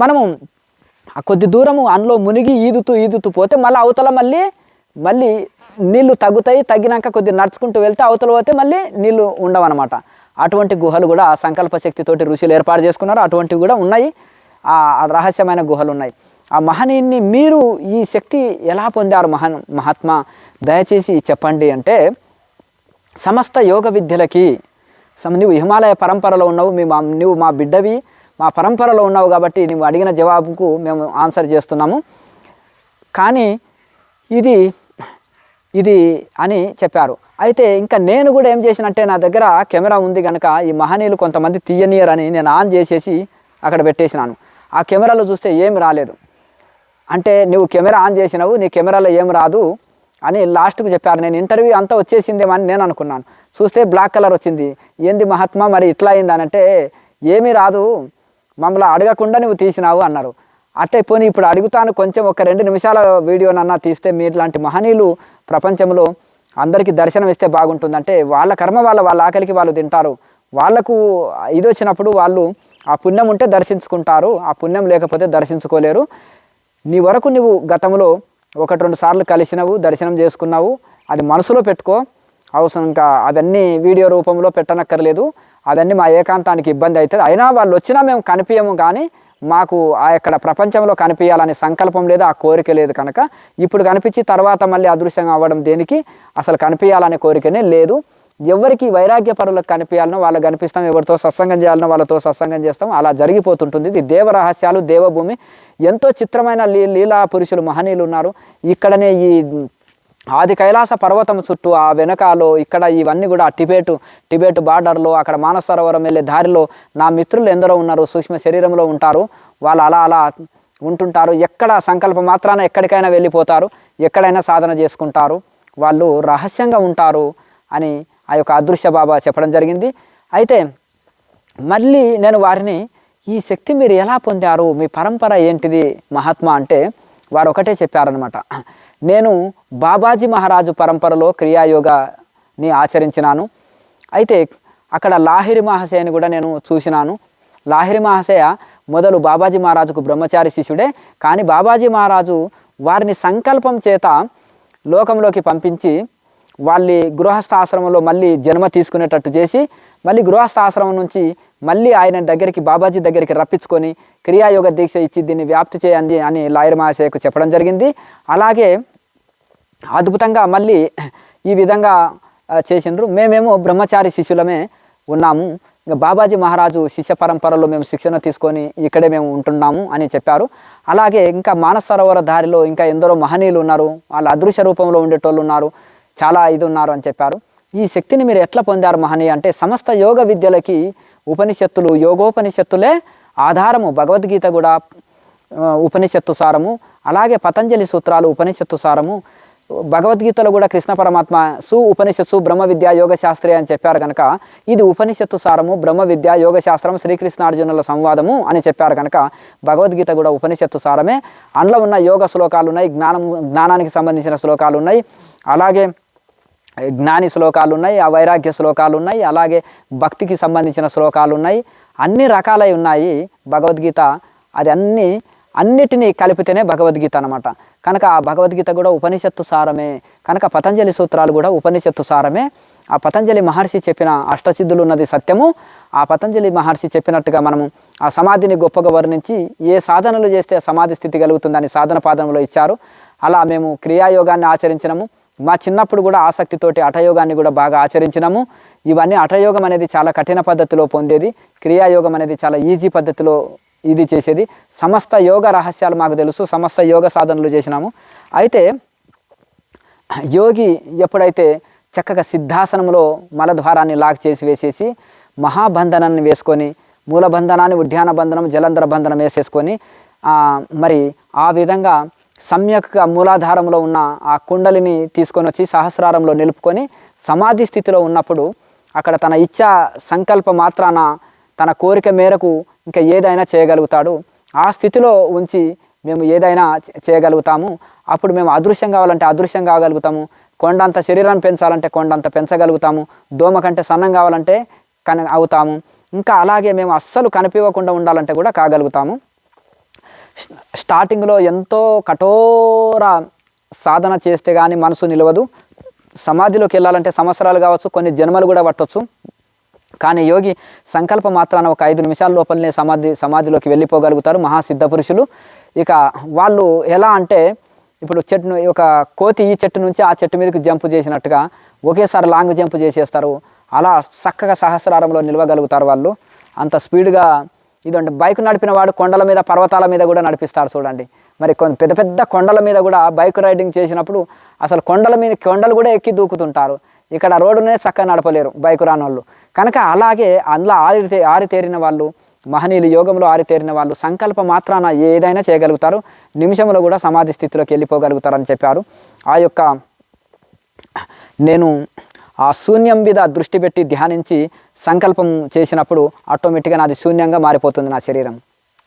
[SPEAKER 1] మనము కొద్ది దూరము అందులో మునిగి ఈదుతూ పోతే మళ్ళీ అవతల మళ్ళీ నీళ్లు తగ్గినాక కొద్ది నడుచుకుంటూ వెళ్తే అవతల పోతే మళ్ళీ నీళ్లు ఉండవన్నమాట. అటువంటి గుహలు కూడా సంకల్ప శక్తితోటి ఋషులు ఏర్పాటు చేసుకున్నారు. అటువంటివి కూడా ఉన్నాయి, ఆ రహస్యమైన గుహలు ఉన్నాయి. ఆ మహనీయుని మీరు ఈ శక్తి ఎలా పొందారు మహాత్మా, దయచేసి చెప్పండి అంటే, సమస్త యోగ విద్యలకి నువ్వు హిమాలయ పరంపరలో ఉన్నావు, నువ్వు మా బిడ్డవి, మా పరంపరలో ఉన్నావు కాబట్టి నువ్వు అడిగిన జవాబుకు మేము ఆన్సర్ చేస్తున్నాము. కానీ ఇది అని చెప్పారు. అయితే ఇంకా నేను కూడా ఏం చేసినట్టే, నా దగ్గర కెమెరా ఉంది కనుక ఈ మహనీయులు కొంతమంది తీయనియర్ అని నేను ఆన్ చేసేసి అక్కడ పెట్టేసినాను. ఆ కెమెరాలో చూస్తే ఏమి రాలేదు. అంటే నువ్వు కెమెరా ఆన్ చేసినావు, నీ కెమెరాలో ఏం రాదు అని లాస్ట్కు చెప్పారు. నేను ఇంటర్వ్యూ అంతా వచ్చేసిందేమో అని నేను అనుకున్నాను. చూస్తే బ్లాక్ కలర్ వచ్చింది. ఏంది మహాత్మా మరి ఇట్లా అయింది అంటే, ఏమీ రాదు, మమ్మల్ని అడగకుండా నువ్వు తీసినావు అన్నారు. అట్టే పోనీ ఇప్పుడు అడుగుతాను, కొంచెం ఒక 2 నిమిషాల వీడియోనన్నా తీస్తే మీలాంటి మహనీయులు ప్రపంచంలో అందరికీ దర్శనం ఇస్తే బాగుంటుంది. అంటే వాళ్ళ కర్మ వాళ్ళ ఆకలికి వాళ్ళు తింటారు. వాళ్ళకు ఇది వచ్చినప్పుడు వాళ్ళు ఆ పుణ్యం ఉంటే దర్శించుకుంటారు, ఆ పుణ్యం లేకపోతే దర్శించుకోలేరు. నీ వరకు నువ్వు గతంలో 1-2 సార్లు కలిసినవు, దర్శనం చేసుకున్నావు, అది మనసులో పెట్టుకో. అవసరం ఇంకా అవన్నీ వీడియో రూపంలో పెట్టనక్కర్లేదు, అవన్నీ మా ఏకాంతానికి ఇబ్బంది అవుతుంది. అయినా వాళ్ళు వచ్చినా మేము కనిపించము, కానీ మాకు ఆ యొక్క ప్రపంచంలో కనిపించాలనే సంకల్పం లేదు, ఆ కోరిక లేదు కనుక ఇప్పుడు కనిపించి తర్వాత మళ్ళీ అదృశ్యంగా అవ్వడం దేనికి, అసలు కనిపించాలనే కోరికనే లేదు. ఎవరికి వైరాగ్య పరులకు కనిపించాలనో వాళ్ళకి కనిపిస్తాం, ఎవరితో సత్సంగం చేయాలనో వాళ్ళతో సత్సంగం చేస్తాం, అలా జరిగిపోతుంటుంది. ఇది దేవరహస్యాలు, దేవభూమి. ఎంతో చిత్రమైన లీలా పురుషులు మహనీయులు ఉన్నారు. ఇక్కడనే ఈ ఆది కైలాస పర్వతం చుట్టూ ఆ వెనకాలో ఇక్కడ ఇవన్నీ కూడా టిబెట్ బార్డర్లో అక్కడ మానస సరోవరం వెళ్ళే దారిలో నా మిత్రులు ఎందరో ఉన్నారు, సూక్ష్మ శరీరంలో ఉంటారు. వాళ్ళు అలా ఉంటుంటారు. ఎక్కడ సంకల్ప మాత్రాన ఎక్కడికైనా వెళ్ళిపోతారు, ఎక్కడైనా సాధన చేసుకుంటారు, వాళ్ళు రహస్యంగా ఉంటారు అని ఆ యొక్క అదృశ్య బాబా చెప్పడం జరిగింది. అయితే మళ్ళీ నేను వారిని ఈ శక్తి మీరు ఎలా పొందారు, మీ పరంపర ఏంటిది మహాత్మా అంటే వారు ఒకటే చెప్పారనమాట. నేను బాబాజీ మహారాజు పరంపరలో క్రియాయోగాని ఆచరించినాను. అయితే అక్కడ లాహిరి మహాశయని కూడా నేను చూసినాను. లాహిరి మహాశయ మొదలు బాబాజీ మహారాజుకు బ్రహ్మచారి శిష్యుడే, కానీ బాబాజీ మహారాజు వారిని సంకల్పం చేత లోకంలోకి పంపించి వాళ్ళ గృహస్థాశ్రమంలో మళ్ళీ జన్మ తీసుకునేటట్టు చేసి మళ్ళీ గృహస్థాశ్రమం నుంచి మళ్ళీ ఆయన దగ్గరికి బాబాజీ దగ్గరికి రప్పించుకొని క్రియాయోగ దీక్ష ఇచ్చి దీన్ని వ్యాప్తి చేయండి అని లాహిరి మహాశయకు చెప్పడం జరిగింది. అలాగే అద్భుతంగా మళ్ళీ ఈ విధంగా చేసిండ్రు. మేమేమో బ్రహ్మచారి శిష్యులమే ఉన్నాము, ఇంకా బాబాజీ మహారాజు శిష్య పరంపరలో మేము శిక్షణ తీసుకొని ఇక్కడే మేము ఉంటున్నాము అని చెప్పారు. అలాగే ఇంకా మానస సరోవర దారిలో ఇంకా ఎందరో మహనీయులు ఉన్నారు, వాళ్ళ అదృశ్య రూపంలో ఉండేటోళ్ళు ఉన్నారు, చాలా ఇది ఉన్నారు అని చెప్పారు. ఈ శక్తిని మీరు ఎట్లా పొందారు మహనీయ అంటే సమస్త యోగ విద్యలకి ఉపనిషత్తులు, యోగోపనిషత్తులే ఆధారము. భగవద్గీత కూడా ఉపనిషత్తు సారము, అలాగే పతంజలి సూత్రాలు ఉపనిషత్తు సారము. భగవద్గీతలో కూడా కృష్ణ పరమాత్మ ఉపనిషత్తు బ్రహ్మ విద్య యోగ శాస్త్రే అని చెప్పారు కనుక ఇది ఉపనిషత్తు సారము, బ్రహ్మ విద్య యోగ శాస్త్రం, శ్రీకృష్ణార్జునుల సంవాదము అని చెప్పారు కనుక భగవద్గీత కూడా ఉపనిషత్తు సారమే. అందులో ఉన్న యోగ శ్లోకాలు ఉన్నాయి, జ్ఞానానికి సంబంధించిన శ్లోకాలు ఉన్నాయి, అలాగే జ్ఞాని శ్లోకాలు ఉన్నాయి, ఆ వైరాగ్య శ్లోకాలు ఉన్నాయి, అలాగే భక్తికి సంబంధించిన శ్లోకాలు ఉన్నాయి, అన్ని రకాలై ఉన్నాయి భగవద్గీత. అది అన్నిటినీ కలిపితేనే భగవద్గీత అన్నమాట. కనుక ఆ భగవద్గీత కూడా ఉపనిషత్తు సారమే. కనుక పతంజలి సూత్రాలు కూడా ఉపనిషత్తు సారమే. ఆ పతంజలి మహర్షి చెప్పిన అష్టసిద్ధులు ఉన్నది సత్యము. ఆ పతంజలి మహర్షి చెప్పినట్టుగా మనము ఆ సమాధిని గొప్పగా వర్ణించి ఏ సాధనలు చేస్తే సమాధి స్థితి కలుగుతుందని సాధన పాదంలో ఇచ్చారు. అలా మేము క్రియాయోగాన్ని ఆచరించినము. మా చిన్నప్పుడు కూడా ఆసక్తితోటి హఠయోగాన్ని కూడా బాగా ఆచరించినాము. ఇవన్నీ హఠయోగం అనేది చాలా కఠిన పద్ధతిలో పొందేది, క్రియాయోగం అనేది చాలా ఈజీ పద్ధతిలో ఇది చేసేది. సమస్త యోగ రహస్యాలు మాకు తెలుసు, సమస్త యోగ సాధనలు చేసినాము. అయితే యోగి ఎప్పుడైతే చక్కగా సిద్ధాసనంలో మలద్వారాన్ని లాక్ చేసి వేసేసి మహాబంధనాన్ని వేసుకొని మూలబంధనాన్ని ఉద్యాన బంధనం జలంధర బంధనం వేసేసుకొని మరి ఆ విధంగా సమ్యక్గా మూలాధారంలో ఉన్న ఆ కుండలిని తీసుకొని వచ్చి సహస్రారంలో నిలుపుకొని సమాధి స్థితిలో ఉన్నప్పుడు అక్కడ తన ఇచ్ఛా సంకల్ప మాత్రాన తన కోరిక మేరకు ఇంకా ఏదైనా చేయగలుగుతాడు. ఆ స్థితిలో ఉంచి మేము ఏదైనా చేయగలుగుతాము. అప్పుడు మేము అదృశ్యం కావాలంటే అదృశ్యం కాగలుగుతాము, కొండంత శరీరాన్ని పెంచాలంటే కొండంత పెంచగలుగుతాము, దోమ కంటే సన్నం కావాలంటే అవుతాము, ఇంకా అలాగే మేము అస్సలు కనిపించకుండా ఉండాలంటే కూడా కాగలుగుతాము. స్టార్టింగ్లో ఎంతో కఠోర సాధన చేస్తే కానీ మనసు నిలవదు. సమాధిలోకి వెళ్ళాలంటే సంవత్సరాలు కావచ్చు, కొన్ని జన్మలు కూడా పట్టవచ్చు. కానీ యోగి సంకల్ప మాత్రాన ఒక 5 నిమిషాల లోపలనే సమాధిలోకి వెళ్ళిపోగలుగుతారు మహాసిద్ధ పురుషులు. ఇక వాళ్ళు ఎలా అంటే ఇప్పుడు ఒక కోతి ఈ చెట్టు నుంచి ఆ చెట్టు మీదకి జంపు చేసినట్టుగా ఒకేసారి లాంగ్ జంప్ చేసేస్తారు. అలా చక్కగా సహస్రారంలో నిలవగలుగుతారు వాళ్ళు. అంత స్పీడ్గా ఇదంటే బైక్ నడిపిన వాడు కొండల మీద పర్వతాల మీద కూడా నడిపిస్తారు చూడండి. మరి పెద్ద పెద్ద కొండల మీద కూడా బైక్ రైడింగ్ చేసినప్పుడు అసలు కొండలు కూడా ఎక్కి దూకుతుంటారు. ఇక్కడ రోడ్డునే చక్కగా నడపలేరు బైక్ రాని వాళ్ళు. కనుక అలాగే అందులో ఆరితేరిన వాళ్ళు, మహనీయులు యోగంలో ఆరితేరిన వాళ్ళు సంకల్ప మాత్రాన ఏదైనా చేయగలుగుతారు, నిమిషంలో కూడా సమాధి స్థితిలోకి వెళ్ళిపోగలుగుతారని చెప్పారు. ఆ యొక్క నేను ఆ శూన్యం మీద దృష్టి పెట్టి ధ్యానించి సంకల్పం చేసినప్పుడు ఆటోమేటిక్గా నాది శూన్యంగా మారిపోతుంది నా శరీరం.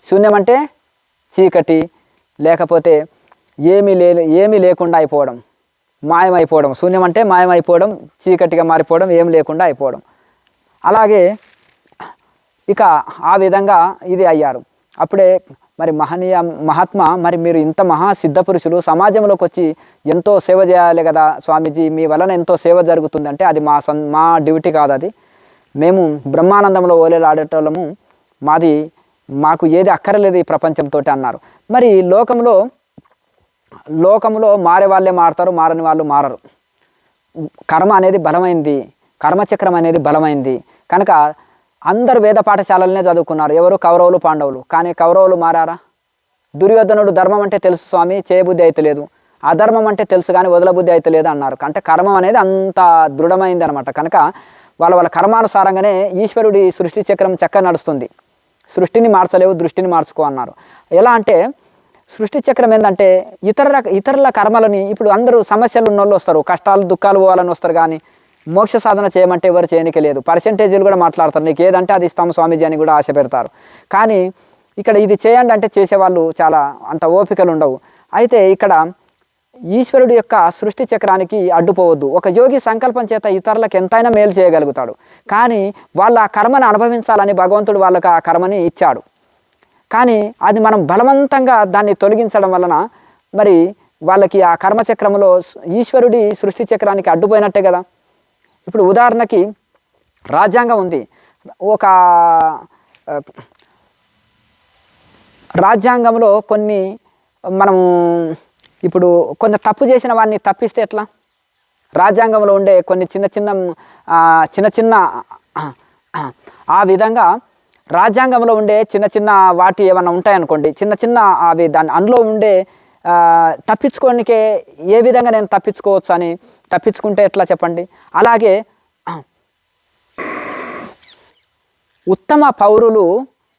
[SPEAKER 1] శూన్యం అంటే చీకటి, లేకపోతే ఏమీ లేకుండా అయిపోవడం, మాయమైపోవడం. శూన్యం అంటే మాయమైపోవడం, చీకటిగా మారిపోవడం, ఏం లేకుండా అయిపోవడం. అలాగే ఇక ఆ విధంగా ఇది అయ్యారు. అప్పుడే మరి మహాత్మా మరి మీరు ఇంత మహాసిద్ధ పురుషులు సమాజంలోకి వచ్చి ఎంతో సేవ చేయాలి కదా స్వామీజీ, మీ వలన ఎంతో సేవ జరుగుతుందంటే అది మా డ్యూటీ కాదు, అది మేము బ్రహ్మానందంలో ఓలేలాడేటోళ్ళము, మాకు ఏది అక్కరలేదు ఈ ప్రపంచంతో అన్నారు. మరి లోకంలో మారే వాళ్ళే మారుతారు, మారని వాళ్ళు మారరు. కర్మ అనేది బలమైంది, కర్మచక్రం అనేది బలమైంది. కనుక అందరు వేద పాఠశాలలనే చదువుకున్నారు, ఎవరు కౌరవులు పాండవులు. కానీ కౌరవులు మారారా? దుర్యోధనుడు ధర్మం అంటే తెలుసు స్వామి, చేయబుద్ధి అయితే లేదు, అధర్మం అంటే తెలుసు కానీ వదలబుద్ధి అయితే లేదు అన్నారు. అంటే కర్మం అనేది అంత దృఢమైంది అనమాట. కనుక వాళ్ళ కర్మానుసారంగానే ఈశ్వరుడి సృష్టి చక్రం చక్కగా నడుస్తుంది. సృష్టిని మార్చలేవు, దృష్టిని మార్చుకో అన్నారు. ఎలా అంటే సృష్టి చక్రం ఏంటంటే ఇతరుల కర్మలని ఇప్పుడు అందరూ సమస్యలు ఉన్నోళ్ళు వస్తారు, కష్టాలు దుఃఖాలు పోవాలని వస్తారు, కానీ మోక్ష సాధన చేయమంటే ఎవరు చేయనికి లేదు. పర్సెంటేజీలు కూడా మాట్లాడతారు, నీకు ఏదంటే అది ఇస్తాము స్వామీజీ అని కూడా ఆశ పెడతారు. కానీ ఇక్కడ ఇది చేయండి అంటే చేసేవాళ్ళు చాలా అంత ఓపికలు ఉండవు. అయితే ఇక్కడ ఈశ్వరుడు యొక్క సృష్టి చక్రానికి అడ్డుపోవద్దు. ఒక యోగి సంకల్పం చేత ఇతరులకు ఎంతైనా మేలు చేయగలుగుతాడు, కానీ వాళ్ళ ఆ కర్మను అనుభవించాలని భగవంతుడు వాళ్ళకి ఆ కర్మని ఇచ్చాడు. కానీ అది మనం బలవంతంగా దాన్ని తొలగించడం వలన మరి వాళ్ళకి ఆ కర్మచక్రంలో ఈశ్వరుడి సృష్టి చక్రానికి అడ్డుపోయినట్టే కదా. ఇప్పుడు ఉదాహరణకి రాజ్యాంగం ఉంది, ఒక రాజ్యాంగంలో కొన్ని మనము ఇప్పుడు కొంత తప్పు చేసిన వాడిని తప్పిస్తే ఎట్లా? రాజ్యాంగంలో ఉండే కొన్ని చిన్న చిన్న ఆ విధంగా రాజ్యాంగంలో ఉండే చిన్న చిన్న వాటి ఏమన్నా ఉంటాయనుకోండి, చిన్న అవి అందులో ఉండే తప్పించుకోనికే ఏ విధంగా నేను తప్పించుకోవచ్చు అని తప్పించుకుంటే ఎట్లా చెప్పండి? అలాగే ఉత్తమ పౌరులు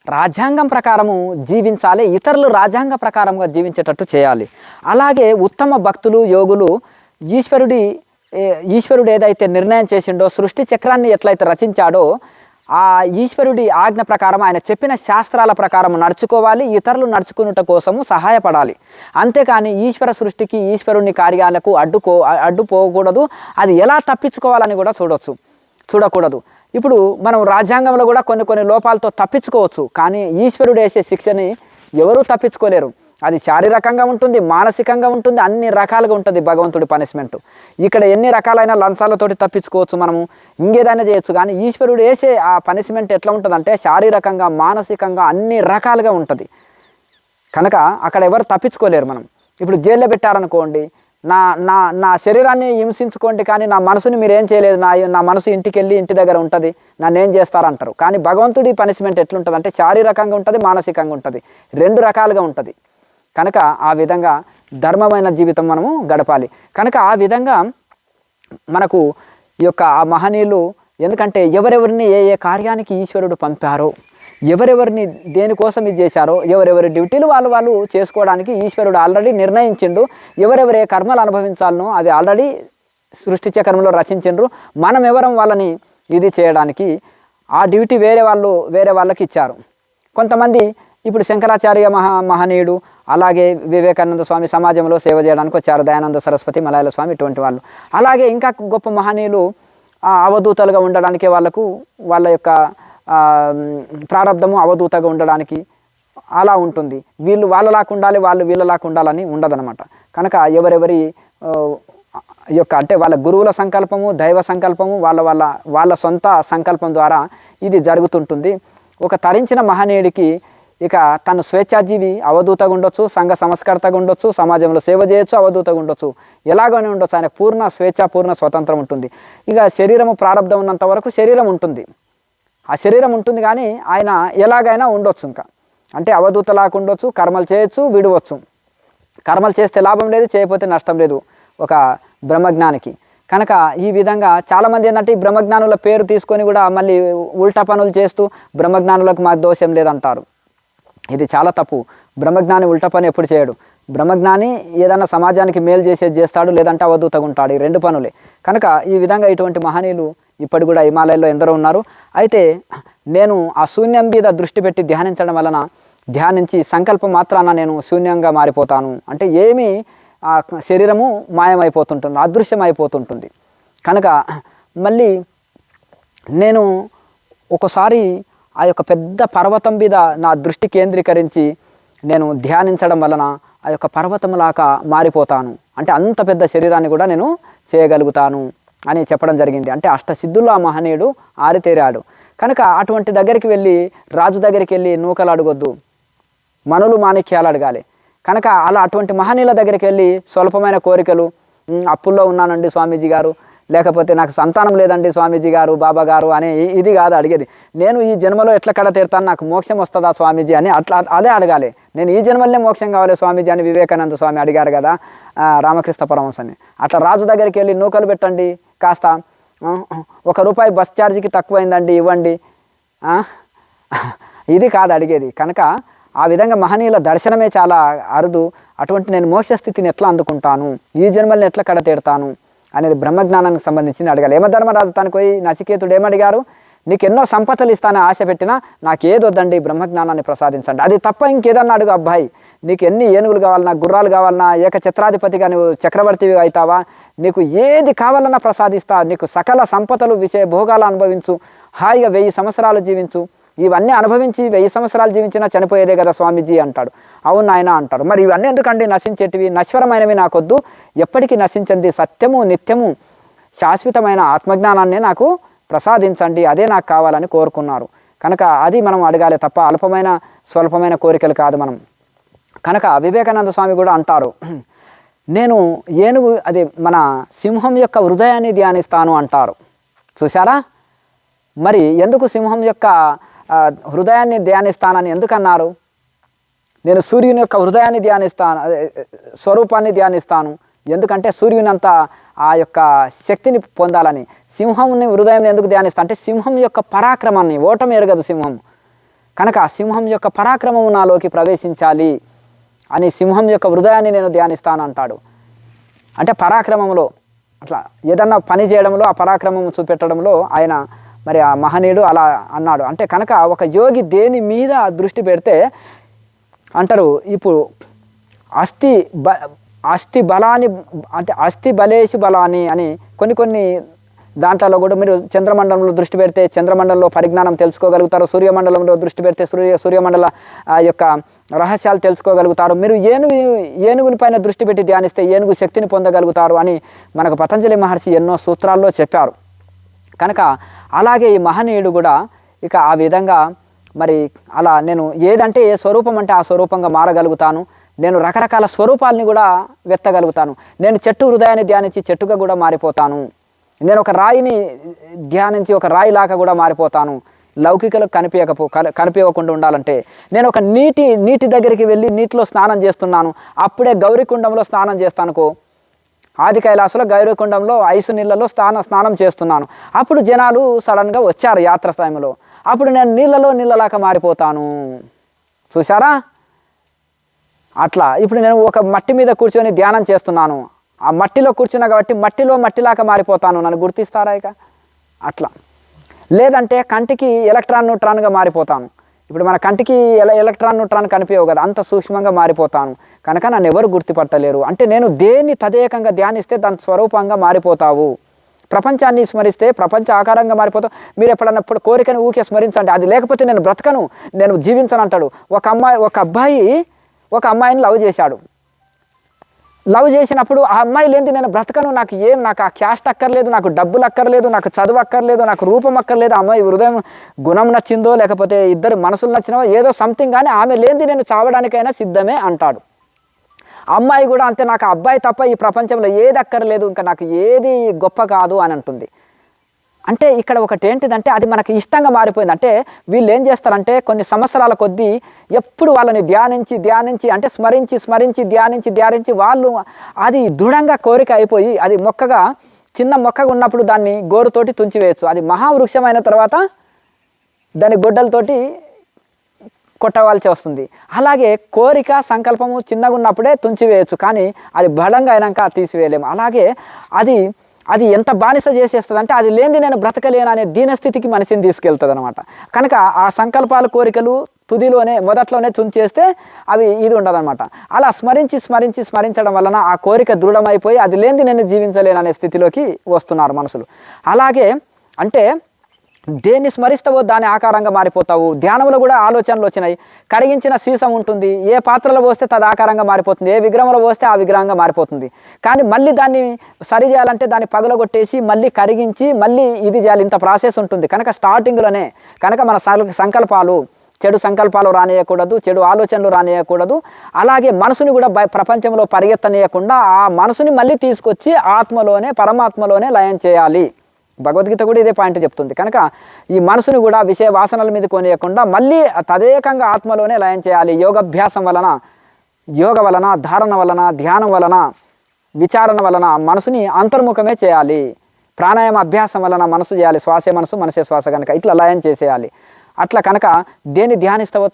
[SPEAKER 1] రాజ్యాంగం ప్రకారము జీవించాలి, ఇతరులు రాజ్యాంగ ప్రకారంగా జీవించేటట్టు చేయాలి. అలాగే ఉత్తమ భక్తులు యోగులు ఈశ్వరుడు ఏదైతే నిర్ణయం చేసిండో సృష్టి చక్రాన్ని ఎట్లయితే రచించాడో ఆ ఈశ్వరుడి ఆజ్ఞ ప్రకారం ఆయన చెప్పిన శాస్త్రాల ప్రకారం నడుచుకోవాలి, ఇతరులు నడుచుకున్నట కోసము సహాయపడాలి. అంతేకాని ఈశ్వర సృష్టికి ఈశ్వరుని కార్యాలకు అడ్డుపోకూడదు. అది ఎలా తప్పించుకోవాలని కూడా చూడకూడదు. ఇప్పుడు మనం రాజ్యాంగంలో కూడా కొన్ని లోపాలతో తప్పించుకోవచ్చు, కానీ ఈశ్వరుడు వేసే శిక్షని ఎవరూ తప్పించుకోలేరు. అది శారీరకంగా ఉంటుంది, మానసికంగా ఉంటుంది, అన్ని రకాలుగా ఉంటుంది భగవంతుడి పనిష్మెంట్. ఇక్కడ ఎన్ని రకాలైన లంచాలతోటి తప్పించుకోవచ్చు, మనము ఇంకేదైనా చేయొచ్చు, కానీ ఈశ్వరుడు వేసే ఆ పనిష్మెంట్ ఎట్లా ఉంటుందంటే శారీరకంగా మానసికంగా అన్ని రకాలుగా ఉంటుంది. కనుక అక్కడ ఎవరు తప్పించుకోలేరు. మనం ఇప్పుడు జైల్లో పెట్టారనుకోండి, నా శరీరాన్ని హింసించుకోండి కానీ నా మనసుని మీరు ఏం చేయలేదు, నా మనసు ఇంటికి వెళ్ళి ఇంటి దగ్గర ఉంటుంది, నన్ను ఏం చేస్తారంటారు. కానీ భగవంతుడి పనిష్మెంట్ ఎట్లుంటుంది అంటే శారీరకంగా ఉంటుంది, మానసికంగా ఉంటుంది, రెండు రకాలుగా ఉంటుంది. కనుక ఆ విధంగా ధర్మమైన జీవితం మనము గడపాలి. కనుక ఆ విధంగా మనకు ఈ యొక్క ఆ మహనీయులు, ఎందుకంటే ఎవరెవరిని ఏ కార్యానికి ఈశ్వరుడు పంపారో, ఎవరెవరిని దేనికోసం ఇది చేశారో, ఎవరెవరి డ్యూటీలు వాళ్ళు చేసుకోవడానికి ఈశ్వరుడు ఆల్రెడీ నిర్ణయించిండు. ఎవరెవరే కర్మలు అనుభవించాలనో అవి ఆల్రెడీ సృష్టి చక్రంలో రచించిండ్రు. మనం ఎవరం వాళ్ళని ఇది చేయడానికి ఆ డ్యూటీ వేరే వాళ్ళకి ఇచ్చారు. కొంతమంది ఇప్పుడు శంకరాచార్య మహనీయుడు, అలాగే వివేకానంద స్వామి సమాజంలో సేవ చేయడానికి వచ్చారు, దయానంద సరస్వతి, మలయాళ స్వామి, ఇటువంటి వాళ్ళు. అలాగే ఇంకా గొప్ప మహనీయులు అవధూతలుగా ఉండడానికి వాళ్ళ యొక్క ప్రారంధము అవధూతగా ఉండడానికి అలా ఉంటుంది. వీళ్ళు వాళ్ళలాగా ఉండాలి, వాళ్ళు వీళ్ళలాగా ఉండాలని ఉండదనమాట. కనుక ఎవరెవరి యొక్క అంటే వాళ్ళ గురువుల సంకల్పము, దైవ సంకల్పము, వాళ్ళ సొంత సంకల్పం ద్వారా ఇది జరుగుతుంటుంది. ఒక తరించిన మహనీయుడికి ఇక తను స్వేచ్ఛాజీవి, అవధూతగా ఉండొచ్చు, సంఘ సంస్కర్తగా ఉండొచ్చు, సమాజంలో సేవ చేయొచ్చు, అవధూతగా ఉండొచ్చు, ఎలాగనే ఉండొచ్చు. ఆయన పూర్ణ స్వేచ్ఛ, పూర్ణ స్వతంత్రం ఉంటుంది. ఇక శరీరము ప్రారంధం ఉన్నంత వరకు శరీరం ఉంటుంది, ఆ శరీరం ఉంటుంది, కానీ ఆయన ఎలాగైనా ఉండొచ్చు. ఇంకా అంటే అవధూతలాగా ఉండొచ్చు, కర్మలు చేయొచ్చు, విడవచ్చు. కర్మలు చేస్తే లాభం లేదు, చేయకపోతే నష్టం లేదు ఒక బ్రహ్మజ్ఞానికి. కనుక ఈ విధంగా చాలామంది ఏంటంటే ఈ బ్రహ్మజ్ఞానుల పేరు తీసుకొని కూడా మళ్ళీ ఉల్టా పనులు చేస్తూ బ్రహ్మజ్ఞానులకు మాకు దోషం లేదంటారు. ఇది చాలా తప్పు. బ్రహ్మజ్ఞాని ఉల్టా పని ఎప్పుడు చేయడు. బ్రహ్మజ్ఞాని ఏదైనా సమాజానికి మేలు చేసేది చేస్తాడు, లేదంటే అవధూతగా ఉంటాడు, ఈ రెండు పనులే. కనుక ఈ విధంగా ఇటువంటి మహనీయులు ఇప్పటి కూడా హిమాలయాల్లో ఎందరో ఉన్నారు. అయితే నేను ఆ శూన్యం మీద దృష్టి పెట్టి ధ్యానించడం వలన, ధ్యానించి సంకల్పం మాత్రాన నేను శూన్యంగా మారిపోతాను. అంటే ఏమీ ఆ శరీరము మాయమైపోతుంటుంది, అదృశ్యం అయిపోతుంటుంది. కనుక మళ్ళీ నేను ఒకసారి ఆ యొక్క పెద్ద పర్వతం మీద నా దృష్టి కేంద్రీకరించి నేను ధ్యానించడం వలన ఆ యొక్క పర్వతంలాగా మారిపోతాను. అంటే అంత పెద్ద శరీరాన్ని కూడా నేను చేయగలుగుతాను అని చెప్పడం జరిగింది. అంటే అష్టసిద్ధుల్లో ఆ మహనీయుడు ఆరితేరాడు. కనుక అటువంటి దగ్గరికి వెళ్ళి, రాజు దగ్గరికి వెళ్ళి నూకలు అడగొద్దు, మనులు మాణిక్యాలు అడగాలి. కనుక అలా అటువంటి మహనీయుల దగ్గరికి వెళ్ళి స్వల్పమైన కోరికలు, అప్పుల్లో ఉన్నానండి స్వామీజీ గారు, లేకపోతే నాకు సంతానం లేదండి స్వామీజీ గారు, బాబా గారు అని ఇది కాదు అడిగేది. నేను ఈ జన్మలో ఎట్లా కడ తీరుతాను, నాకు మోక్షం వస్తుందా స్వామీజీ అని అదే అడగాలి. నేను ఈ జన్మలోనే మోక్షం కావాలి స్వామీజీ అని వివేకానంద స్వామి అడిగారు కదా రామకృష్ణ పరమహంసని. అట్లా రాజు దగ్గరికి వెళ్ళి నూకలు పెట్టండి, కాస్త ₹1 బస్ ఛార్జీకి తక్కువైందండి ఇవ్వండి, ఇది కాదు అడిగేది. కనుక ఆ విధంగా మహనీయుల దర్శనమే చాలా అరుదు. అటువంటి నేను మోక్ష స్థితిని ఎట్లా అందుకుంటాను, ఈ జన్మల్ని ఎట్లా కడతేడతాను అనేది బ్రహ్మజ్ఞానానికి సంబంధించింది అడగాలి. యమధర్మరాజు తనకు పోయి నచికేతుడు ఏమడిగారు, నీకు ఎన్నో సంపదలు ఇస్తానని ఆశ పెట్టినా నాకేది వద్దండి, బ్రహ్మజ్ఞానాన్ని ప్రసాదించండి, అది తప్ప ఇంకేదన్నా అడుగు అబ్బాయి, నీకు ఎన్ని ఏనుగులు కావాలన్నా, గుర్రాలు కావాలన్నా, ఏకఛత్రాధిపతిగా నువ్వు చక్రవర్తివి అవుతావా, నీకు ఏది కావాలన్నా ప్రసాదిస్తా, నీకు సకల సంపదలు విషయ భోగాలు అనుభవించు, హాయిగా 1000 సంవత్సరాలు జీవించు, ఇవన్నీ అనుభవించి 1000 సంవత్సరాలు జీవించినా చనిపోయేదే కదా స్వామీజీ అంటాడు. అవును నాయన అంటాడు. మరి ఇవన్నీ ఎందుకండి నశించేటివి, నశ్వరమైనవి నాకొద్దు, ఎప్పటికీ నశించండి సత్యము నిత్యము శాశ్వతమైన ఆత్మజ్ఞానాన్ని నాకు ప్రసాదించండి, అదే నాకు కావాలని కోరుకున్నారు. కనుక అది మనం అడగాలి తప్ప అల్పమైన స్వల్పమైన కోరికలు కాదు మనం. కనుక వివేకానంద స్వామి కూడా అంటారు, నేను ఏనుగు అది మన సింహం యొక్క హృదయాన్ని ధ్యానిస్తాను అంటారు. చూసారా, మరి ఎందుకు సింహం యొక్క హృదయాన్ని ధ్యానిస్తానని ఎందుకన్నారు? నేను సూర్యుని యొక్క హృదయాన్ని ధ్యానిస్తాను, స్వరూపాన్ని ధ్యానిస్తాను, ఎందుకంటే సూర్యునంత ఆ యొక్క శక్తిని పొందాలని. సింహంని హృదయం ఎందుకు ధ్యానిస్తా అంటే సింహం యొక్క పరాక్రమాన్ని, ఓటమి ఎరగదు సింహం, కనుక ఆ సింహం యొక్క పరాక్రమము నాలోకి ప్రవేశించాలి అని సింహం యొక్క హృదయాన్ని నేను ధ్యానిస్తాను అంటాడు. అంటే పరాక్రమంలో అట్లా ఏదన్నా పని చేయడంలో ఆ పరాక్రమం చూపెట్టడంలో ఆయన మరి ఆ మహనీయుడు అలా అన్నాడు. అంటే కనుక ఒక యోగి దేని మీద దృష్టి పెడితే అంటారు, ఇప్పుడు అస్థి బలాన్ని అంటే అస్థి బలేషు బలాన్ని అని కొన్ని దాంట్లో కూడా మీరు చంద్రమండలంలో దృష్టి పెడితే చంద్రమండలంలో పరిజ్ఞానం తెలుసుకోగలుగుతారు, సూర్యమండలంలో దృష్టి పెడితే సూర్యమండల యొక్క రహస్యాలు తెలుసుకోగలుగుతారు, మీరు ఏనుగుని పైన దృష్టి పెట్టి ధ్యానిస్తే ఏనుగు శక్తిని పొందగలుగుతారు అని మనకు పతంజలి మహర్షి ఎన్నో సూత్రాల్లో చెప్పారు. కనుక అలాగే ఈ మహనీయుడు కూడా ఇక ఆ విధంగా మరి అలా నేను ఏదంటే ఏ స్వరూపం అంటే ఆ స్వరూపంగా మారగలుగుతాను, నేను రకరకాల స్వరూపాలని కూడా వెత్తగలుగుతాను, నేను చెట్టు హృదయాన్ని ధ్యానించి చెట్టుగా కూడా మారిపోతాను, నేను ఒక రాయిని ధ్యానించి ఒక రాయిలాగా కూడా మారిపోతాను, లౌకికలకు కనిపించకుండా ఉండాలంటే నేను ఒక నీటి దగ్గరికి వెళ్ళి నీటిలో స్నానం చేస్తున్నాను, అప్పుడే గౌరీకుండంలో స్నానం చేస్తానుకో, ఆది కైలాసలో గౌరీకుండంలో ఐసు నీళ్ళలో స్నానం చేస్తున్నాను, అప్పుడు జనాలు సడన్గా వచ్చారు యాత్ర సమయంలో, అప్పుడు నేను నీళ్ళలాగా మారిపోతాను. చూసారా, అట్లా ఇప్పుడు నేను ఒక మట్టి మీద కూర్చొని ధ్యానం చేస్తున్నాను, ఆ మట్టిలో కూర్చున్నా కాబట్టి మట్టిలాగా మారిపోతాను, నన్ను గుర్తిస్తారా ఇక అట్లా. లేదంటే కంటికి ఎలక్ట్రాన్ న్యూట్రాన్గా మారిపోతాను, ఇప్పుడు మన కంటికి ఎలక్ట్రాన్ న్యూట్రాన్ కనిపించవు కదా, అంత సూక్ష్మంగా మారిపోతాను, కనుక నన్ను ఎవరు గుర్తుపట్టలేరు. అంటే నేను దేన్ని తదేకంగా ధ్యానిస్తే దాని స్వరూపంగా మారిపోతావు, ప్రపంచాన్ని స్మరిస్తే ప్రపంచ ఆకారంగా మారిపోతావు. మీరు ఎప్పుడన్నా కోరికను ఊకే స్మరించండి, అది లేకపోతే నేను బ్రతకను, నేను జీవించను అంటాడు. ఒక అబ్బాయి ఒక అమ్మాయిని లవ్ చేశాడు, లవ్ చేసినప్పుడు ఆ అమ్మాయి లేనిది నేను బ్రతకను, నాకు ఆ క్యాస్ట్ అక్కర్లేదు, నాకు డబ్బులు అక్కర్లేదు, నాకు చదువు అక్కర్లేదు, నాకు రూపం అక్కర్లేదు, అమ్మాయి హృదయం గుణం నచ్చిందో లేకపోతే ఇద్దరు మనసులు నచ్చినవో ఏదో సంథింగ్, కానీ ఆమె లేనిది నేను చావడానికైనా సిద్ధమే అంటాడు. అమ్మాయి కూడా అంతే, నాకు అబ్బాయి తప్ప ఈ ప్రపంచంలో ఏది అక్కర్లేదు, ఇంకా నాకు ఏది గొప్ప కాదు అని అంటుంది. అంటే ఇక్కడ ఒకటి ఏంటిదంటే అది మనకి ఇష్టంగా మారిపోయింది. అంటే వీళ్ళు ఏం చేస్తారంటే కొన్ని సంవత్సరాల కొద్దీ ఎప్పుడు వాళ్ళని ధ్యానించి అంటే స్మరించి ధ్యానించి వాళ్ళు అది దృఢంగా కోరిక అయిపోయి అది చిన్న మొక్కగా ఉన్నప్పుడు దాన్ని గోరుతోటి తుంచివేయచ్చు, అది మహావృక్షమైన తర్వాత దాని గొడ్డలతోటి కొట్టవలసి వస్తుంది. అలాగే కోరిక సంకల్పము చిన్నగా ఉన్నప్పుడే తుంచివేయచ్చు, కానీ అది బలంగా అయినాక తీసివేయలేము. అలాగే అది ఎంత బానిస చేసేస్తుంది అంటే అది లేనిది నేను బ్రతకలేను అనే దీనస్థితికి మనిషిని తీసుకెళ్తుంది అనమాట. కనుక ఆ సంకల్పాలు కోరికలు మొదట్లోనే తుంచేస్తే అవి ఇది ఉండదన్నమాట. అలా స్మరించడం వలన ఆ కోరిక దృఢమైపోయి అది లేనిది నేను జీవించలేను అనే స్థితిలోకి వస్తున్నారు మనుషులు. అలాగే అంటే దేన్ని స్మరిస్తావో దాని ఆకారంగా మారిపోతావు. ధ్యానంలో కూడా ఆలోచనలు వచ్చినాయి. కడిగించిన సీసం ఉంటుంది, ఏ పాత్రలో పోస్తే తది ఆకారంగా మారిపోతుంది, ఏ విగ్రహంలో పోస్తే ఆ విగ్రహంగా మారిపోతుంది. కానీ మళ్ళీ దాన్ని సరి చేయాలంటే దాన్ని పగలగొట్టేసి మళ్ళీ కరిగించి మళ్ళీ ఇది చేయాలి, ఇంత ప్రాసెస్ ఉంటుంది. కనుక స్టార్టింగ్లోనే మన సంకల్పాలు చెడు సంకల్పాలు రానియకూడదు, చెడు ఆలోచనలు రానియకూడదు. అలాగే మనసుని కూడా ప్రపంచంలో పరిగెత్తనీయకుండా ఆ మనసుని మళ్ళీ తీసుకొచ్చి ఆత్మలోనే పరమాత్మలోనే లయం చేయాలి. భగవద్గీత కూడా ఇదే పాయింట్ చెప్తుంది. కనుక ఈ మనసును కూడా విషయ వాసనల మీద కొనియకుండా మళ్ళీ తదేకంగా ఆత్మలోనే లయం చేయాలి. యోగ వలన ధారణ వలన ధ్యానం వలన విచారణ వలన మనసుని అంతర్ముఖమే చేయాలి. ప్రాణాయామ అభ్యాసం వలన మనసు చేయాలి, శ్వాసే మనసు మనసే శ్వాస, కనుక ఇట్లా లయం చేసేయాలి. అట్లా కనుక దేన్ని ధ్యానిస్తావో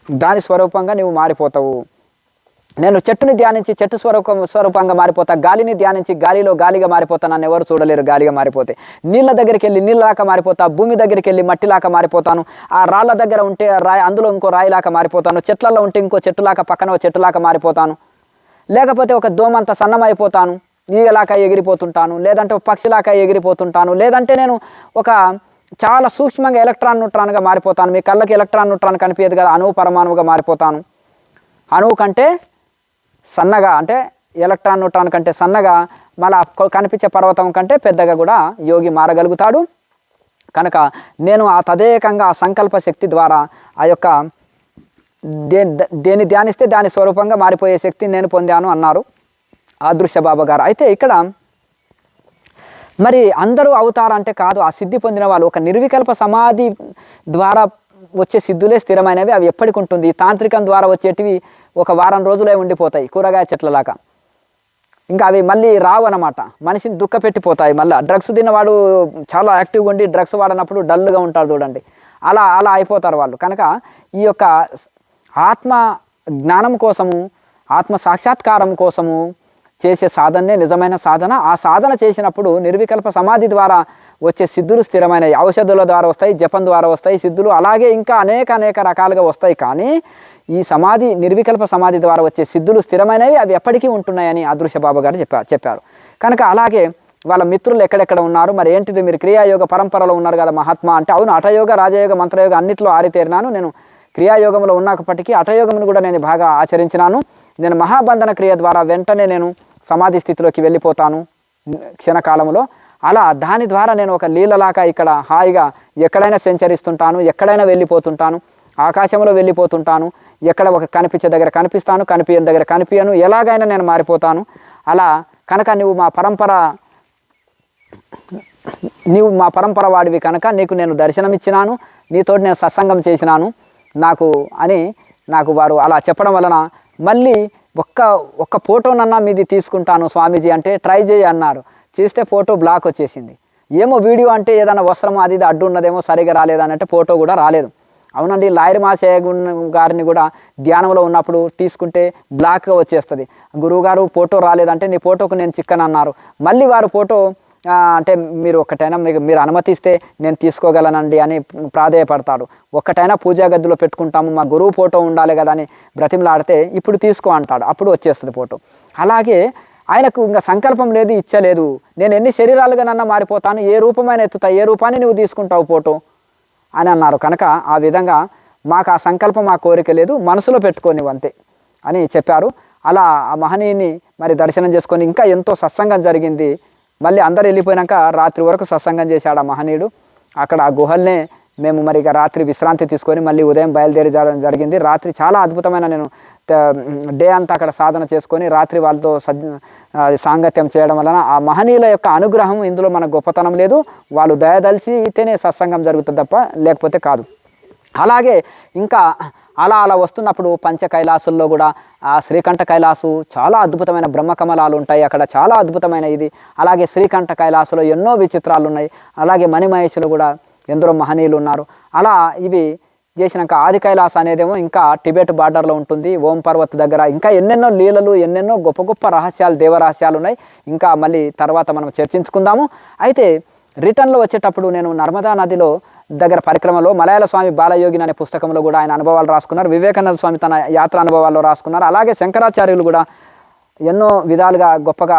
[SPEAKER 1] దాని స్వరూపంగా నీవు మారిపోతావు. నేను చెట్టుని ధ్యానించి చెట్టు స్వరూపంగా మారిపోతా, గాలిని ధ్యానించి గాలిలో గాలిగా మారిపోతా, నన్ను ఎవరు చూడలేరు గాలిగా మారిపోతే. నీళ్ళ దగ్గరికి వెళ్ళి నీళ్ళలాగా మారిపోతా, భూమి దగ్గరికి వెళ్ళి మట్టిలాగా మారిపోతాను, ఆ రాళ్ళ దగ్గర ఉంటే రాయి అందులో ఇంకో రాయిలాగా మారిపోతాను, చెట్లలో ఉంటే ఇంకో చెట్టులాగా పక్కన చెట్టులాగా మారిపోతాను, లేకపోతే ఒక దోమంత సన్నమైపోతాను, ఈగలాగా ఎగిరిపోతుంటాను, లేదంటే ఒక పక్షిలాగా ఎగిరిపోతుంటాను, లేదంటే నేను ఒక చాలా సూక్ష్మంగా న్యూట్రాన్గా మారిపోతాను. మీ కళ్ళకి న్యూట్రాన్ కనిపించదు కదా, అణువు పరమాణువుగా మారిపోతాను. అణువు కంటే సన్నగా అంటే న్యూట్రాన్ కంటే సన్నగా మళ్ళీ కనిపించే పర్వతం కంటే పెద్దగా కూడా యోగి మారగలుగుతాడు. కనుక నేను ఆ తదేకంగా ఆ సంకల్ప శక్తి ద్వారా ఆ యొక్క దేన్ని ధ్యానిస్తే దాని స్వరూపంగా మారిపోయే శక్తిని నేను పొందాను అన్నారు అదృశ్య బాబా గారు. అయితే ఇక్కడ మరి అందరూ అవుతారంటే కాదు, ఆ సిద్ధి పొందిన వాళ్ళు ఒక నిర్వికల్ప సమాధి ద్వారా వచ్చే సిద్ధులే స్థిరమైనవి, అవి ఎప్పటికి ఉంటుంది. తాంత్రికం ద్వారా వచ్చేటివి ఒక వారం రోజులే ఉండిపోతాయి, కూరగాయ చెట్లలాగా, ఇంకా అవి మళ్ళీ రావు అన్నమాట, మనిషిని దుఃఖపెట్టిపోతాయి. మళ్ళీ డ్రగ్స్ తిన్నవాడు చాలా యాక్టివ్గా ఉండి డ్రగ్స్ వాడినప్పుడు డల్గా ఉంటారు చూడండి, అలా అయిపోతారు వాళ్ళు. కనుక ఈ యొక్క ఆత్మ జ్ఞానం కోసము, ఆత్మ సాక్షాత్కారం కోసము చేసే సాధనే నిజమైన సాధన. ఆ సాధన చేసినప్పుడు నిర్వికల్ప సమాధి ద్వారా వచ్చే సిద్ధులు స్థిరమైనవి, ఔషధుల ద్వారా వస్తాయి, జపం ద్వారా వస్తాయి సిద్ధులు, అలాగే ఇంకా అనేక రకాలుగా వస్తాయి. కానీ ఈ సమాధి నిర్వికల్ప సమాధి ద్వారా వచ్చే సిద్ధులు స్థిరమైనవి, అవి ఎప్పటికీ ఉంటున్నాయని అదృశ్య బాబా గారు చెప్పారు. కనుక అలాగే వాళ్ళ మిత్రులు ఎక్కడెక్కడ ఉన్నారు, మరి ఏంటిది మీరు క్రియాయోగ పరంపరలో ఉన్నారు కదా మహాత్మా అంటే, అవును హఠయోగ రాజయోగ మంత్రయోగ అన్నింటిలో ఆరితేరినాను. నేను క్రియాయోగంలో ఉన్నప్పటికీ హఠయోగమును కూడా నేను బాగా ఆచరించినాను. నేను మహాబంధన క్రియ ద్వారా వెంటనే నేను సమాధి స్థితిలోకి వెళ్ళిపోతాను క్షణకాలంలో. అలా దాని ద్వారా నేను ఒక లీలలాగా ఇక్కడ హాయిగా ఎక్కడైనా సంచరిస్తుంటాను, ఎక్కడైనా వెళ్ళిపోతుంటాను, ఆకాశంలో వెళ్ళిపోతుంటాను, ఎక్కడ ఒక కనిపించే దగ్గర కనిపిస్తాను, కనిపించని దగ్గర కనిపించను, ఎలాగైనా నేను మారిపోతాను. అలా కనుక నీవు మా పరంపర వాడివి కనుక నీకు నేను దర్శనం ఇచ్చినాను, నీతోటి నేను సత్సంగం చేసినాను నాకు వారు అలా చెప్పడం వలన మళ్ళీ ఒక్క ఫోటోనన్నా మీది తీసుకుంటాను స్వామీజీ అంటే ట్రై చేయి అన్నారు. చేస్తే ఫోటో బ్లాక్ వచ్చేసింది. ఏమో వీడియో అంటే ఏదైనా వస్త్రము అది అడ్డు ఉన్నదేమో సరిగా రాలేదనంటే ఫోటో కూడా రాలేదు. అవునండి, లాయర్ మాసయ్య గారిని కూడా ధ్యానంలో ఉన్నప్పుడు తీసుకుంటే బ్లాక్గా వచ్చేస్తుంది. గురువుగారు ఫోటో రాలేదంటే నీ ఫోటోకు నేను చిక్కనన్నారు. మళ్ళీ వారు ఫోటో అంటే మీరు ఒక్కటైనా మీరు అనుమతిస్తే నేను తీసుకోగలనండి అని ప్రాధేయపడతాడు. ఒక్కటైనా పూజా గదిలో పెట్టుకుంటాము, మా గురువు ఫోటో ఉండాలి కదా అని బ్రతిమలాడితే ఇప్పుడు తీసుకో అంటాడు, అప్పుడు వచ్చేస్తుంది ఫోటో. అలాగే ఆయనకు ఇంకా సంకల్పం లేదు, ఇచ్చలేదు. నేను ఎన్ని శరీరాలుగానన్నా మారిపోతాను, ఏ రూపమైన ఎత్తుతా, ఏ రూపాన్ని నువ్వు తీసుకుంటావు ఫోటో అని అన్నారు. కనుక ఆ విధంగా మాకు ఆ సంకల్పం ఆ కోరిక లేదు, మనసులో పెట్టుకోని అంతే అని చెప్పారు. అలా ఆ మహనీయుని మరి దర్శనం చేసుకొని ఇంకా ఎంతో సత్సంగం జరిగింది. మళ్ళీ అందరు వెళ్ళిపోయాక రాత్రి వరకు సత్సంగం చేశాడు ఆ మహనీయుడు. అక్కడ ఆ గుహల్నే మేము మరి ఇక రాత్రి విశ్రాంతి తీసుకొని మళ్ళీ ఉదయం బయలుదేరి జరిగింది. రాత్రి చాలా అద్భుతమైన నేను డే అంతా అక్కడ సాధన చేసుకొని రాత్రి వాళ్ళతో సాంగత్యం చేయడం వలన ఆ మహనీయుల యొక్క అనుగ్రహం, ఇందులో మన గొప్పతనం లేదు, వాళ్ళు దయదలిసి అయితేనే సత్సంగం జరుగుతుంది తప్ప లేకపోతే కాదు. అలాగే ఇంకా అలా వస్తున్నప్పుడు పంచ కైలాసుల్లో కూడా ఆ శ్రీకంఠ కైలాసు చాలా అద్భుతమైన బ్రహ్మకమలాలు ఉంటాయి, అక్కడ చాలా అద్భుతమైన ఇది. అలాగే శ్రీకంఠ కైలాసులో ఎన్నో విచిత్రాలు ఉన్నాయి. అలాగే మణిమహేశ్వరులు కూడా ఎందరో మహనీయులు ఉన్నారు. అలా ఇవి చేసినాక ఆది కైలాస అనేదేమో ఇంకా టిబెట్ బార్డర్లో ఉంటుంది, ఓం పర్వత్ దగ్గర. ఇంకా ఎన్నెన్నో లీలలు, ఎన్నెన్నో గొప్ప గొప్ప రహస్యాలు, దేవరహస్యాలు ఉన్నాయి. ఇంకా మళ్ళీ తర్వాత మనం చర్చించుకుందాము. అయితే రిటర్న్లో వచ్చేటప్పుడు నేను నర్మదా నదిలో దగ్గర పరిక్రమలో మలయాళ స్వామి బాలయోగిని అనే పుస్తకంలో కూడా ఆయన అనుభవాలు రాసుకున్నారు. వివేకానంద స్వామి తన యాత్ర అనుభవాల్లో రాసుకున్నారు. అలాగే శంకరాచార్యులు కూడా ఎన్నో విధాలుగా గొప్పగా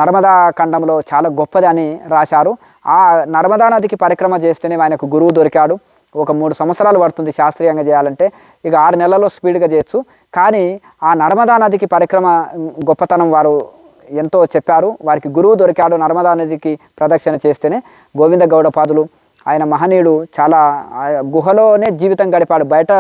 [SPEAKER 1] నర్మదా ఖండంలో చాలా గొప్పది అని రాశారు. ఆ నర్మదా నదికి పరిక్రమ చేస్తేనే ఆయనకు గురువు దొరికాడు. ఒక 3 సంవత్సరాలు పడుతుంది శాస్త్రీయంగా చేయాలంటే, ఇక 6 నెలల్లో స్పీడ్గా చేయొచ్చు. కానీ ఆ నర్మదా నదికి పరిక్రమ గొప్పతనం వారు ఎంతో చెప్పారు. వారికి గురువు దొరికాడు. నర్మదా నదికి ప్రదక్షిణ చేస్తేనే గోవింద గౌడపాదులు ఆయన మహనీయుడు చాలా గుహలోనే జీవితం గడిపాడు. బయట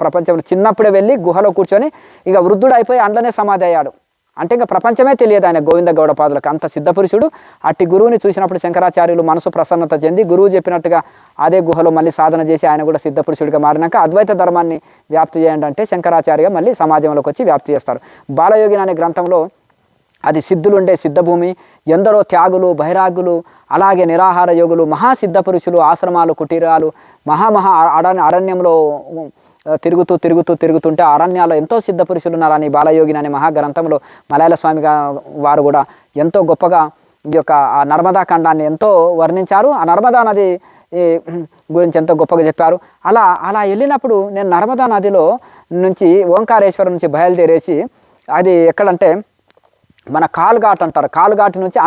[SPEAKER 1] ప్రపంచంలో చిన్నప్పుడే వెళ్ళి గుహలో కూర్చొని ఇక వృద్ధుడు అయిపోయి అందులోనే సమాధి అయ్యాడు. అంటే ఇంకా ప్రపంచమే తెలియదు ఆయన గోవింద గౌడపాదులకు, అంత సిద్ధపురుషుడు. అట్టి గురువుని చూసినప్పుడు శంకరాచార్యులు మనసు ప్రసన్నత చెంది గురువు చెప్పినట్టుగా అదే గుహలో మళ్ళీ సాధన చేసి ఆయన కూడా సిద్ధపురుషుడిగా మారినాక అద్వైత ధర్మాన్ని వ్యాప్తి చేయండి అంటే శంకరాచార్యగా మళ్ళీ సమాజంలోకి వచ్చి వ్యాప్తి చేస్తారు. బాలయోగిని అనే గ్రంథంలో అది సిద్ధులు ఉండే సిద్ధభూమి. ఎందరో త్యాగులు, బైరాగులు, అలాగే నిరాహార యోగులు, మహాసిద్ధ పురుషులు, ఆశ్రమాలు, కుటీరాలు, అరణ్యంలో తిరుగుతుంటే అరణ్యాల్లో ఎంతో సిద్ధ పురుషులు ఉన్నారని బాలయోగిని అనే మహాగ్రంథంలో మలయాళ స్వామి వారు కూడా ఎంతో గొప్పగా ఈ యొక్క ఆ నర్మదా ఖండాన్ని ఎంతో వర్ణించారు. ఆ నర్మదా నది గురించి ఎంతో గొప్పగా చెప్పారు. అలా వెళ్ళినప్పుడు నేను నర్మదా నదిలో నుంచి ఓంకారేశ్వరం నుంచి బయలుదేరేసి అది ఎక్కడంటే మన కాల్ఘాట్ అంటారు. కాల్ఘాట్ నుంచి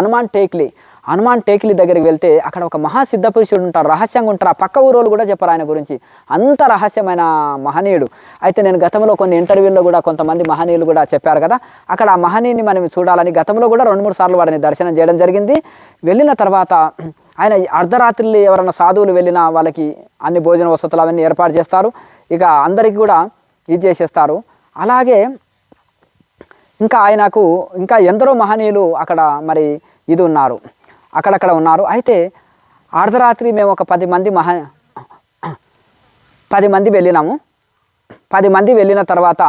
[SPEAKER 1] హనుమాన్ టేక్లీ దగ్గరికి వెళ్తే అక్కడ ఒక మహాసిద్ధ పురుషుడు ఉంటారు, రహస్యంగా ఉంటారు. ఆ పక్క ఊరోళ్ళు కూడా చెప్పారు ఆయన గురించి, అంత రహస్యమైన మహనీయుడు. అయితే నేను గతంలో కొన్ని ఇంటర్వ్యూల్లో కూడా కొంతమంది మహనీయులు కూడా చెప్పారు కదా, అక్కడ ఆ మహనీయుని మనం చూడాలని గతంలో కూడా 2-3 సార్లు వాడిని దర్శనం చేయడం జరిగింది. వెళ్ళిన తర్వాత ఆయన అర్ధరాత్రి ఎవరైనా సాధువులు వెళ్ళినా వాళ్ళకి అన్ని భోజన వసతులు అవన్నీ ఏర్పాటు చేస్తారు. ఇక అందరికీ కూడా ఇది చేసేస్తారు. అలాగే ఇంకా ఆయనకు ఇంకా ఎందరో మహనీయులు అక్కడ మరి ఇది ఉన్నారు, అక్కడక్కడ ఉన్నారు. అయితే అర్ధరాత్రి మేము ఒక 10 మంది వెళ్ళినాము. 10 మంది వెళ్ళిన తర్వాత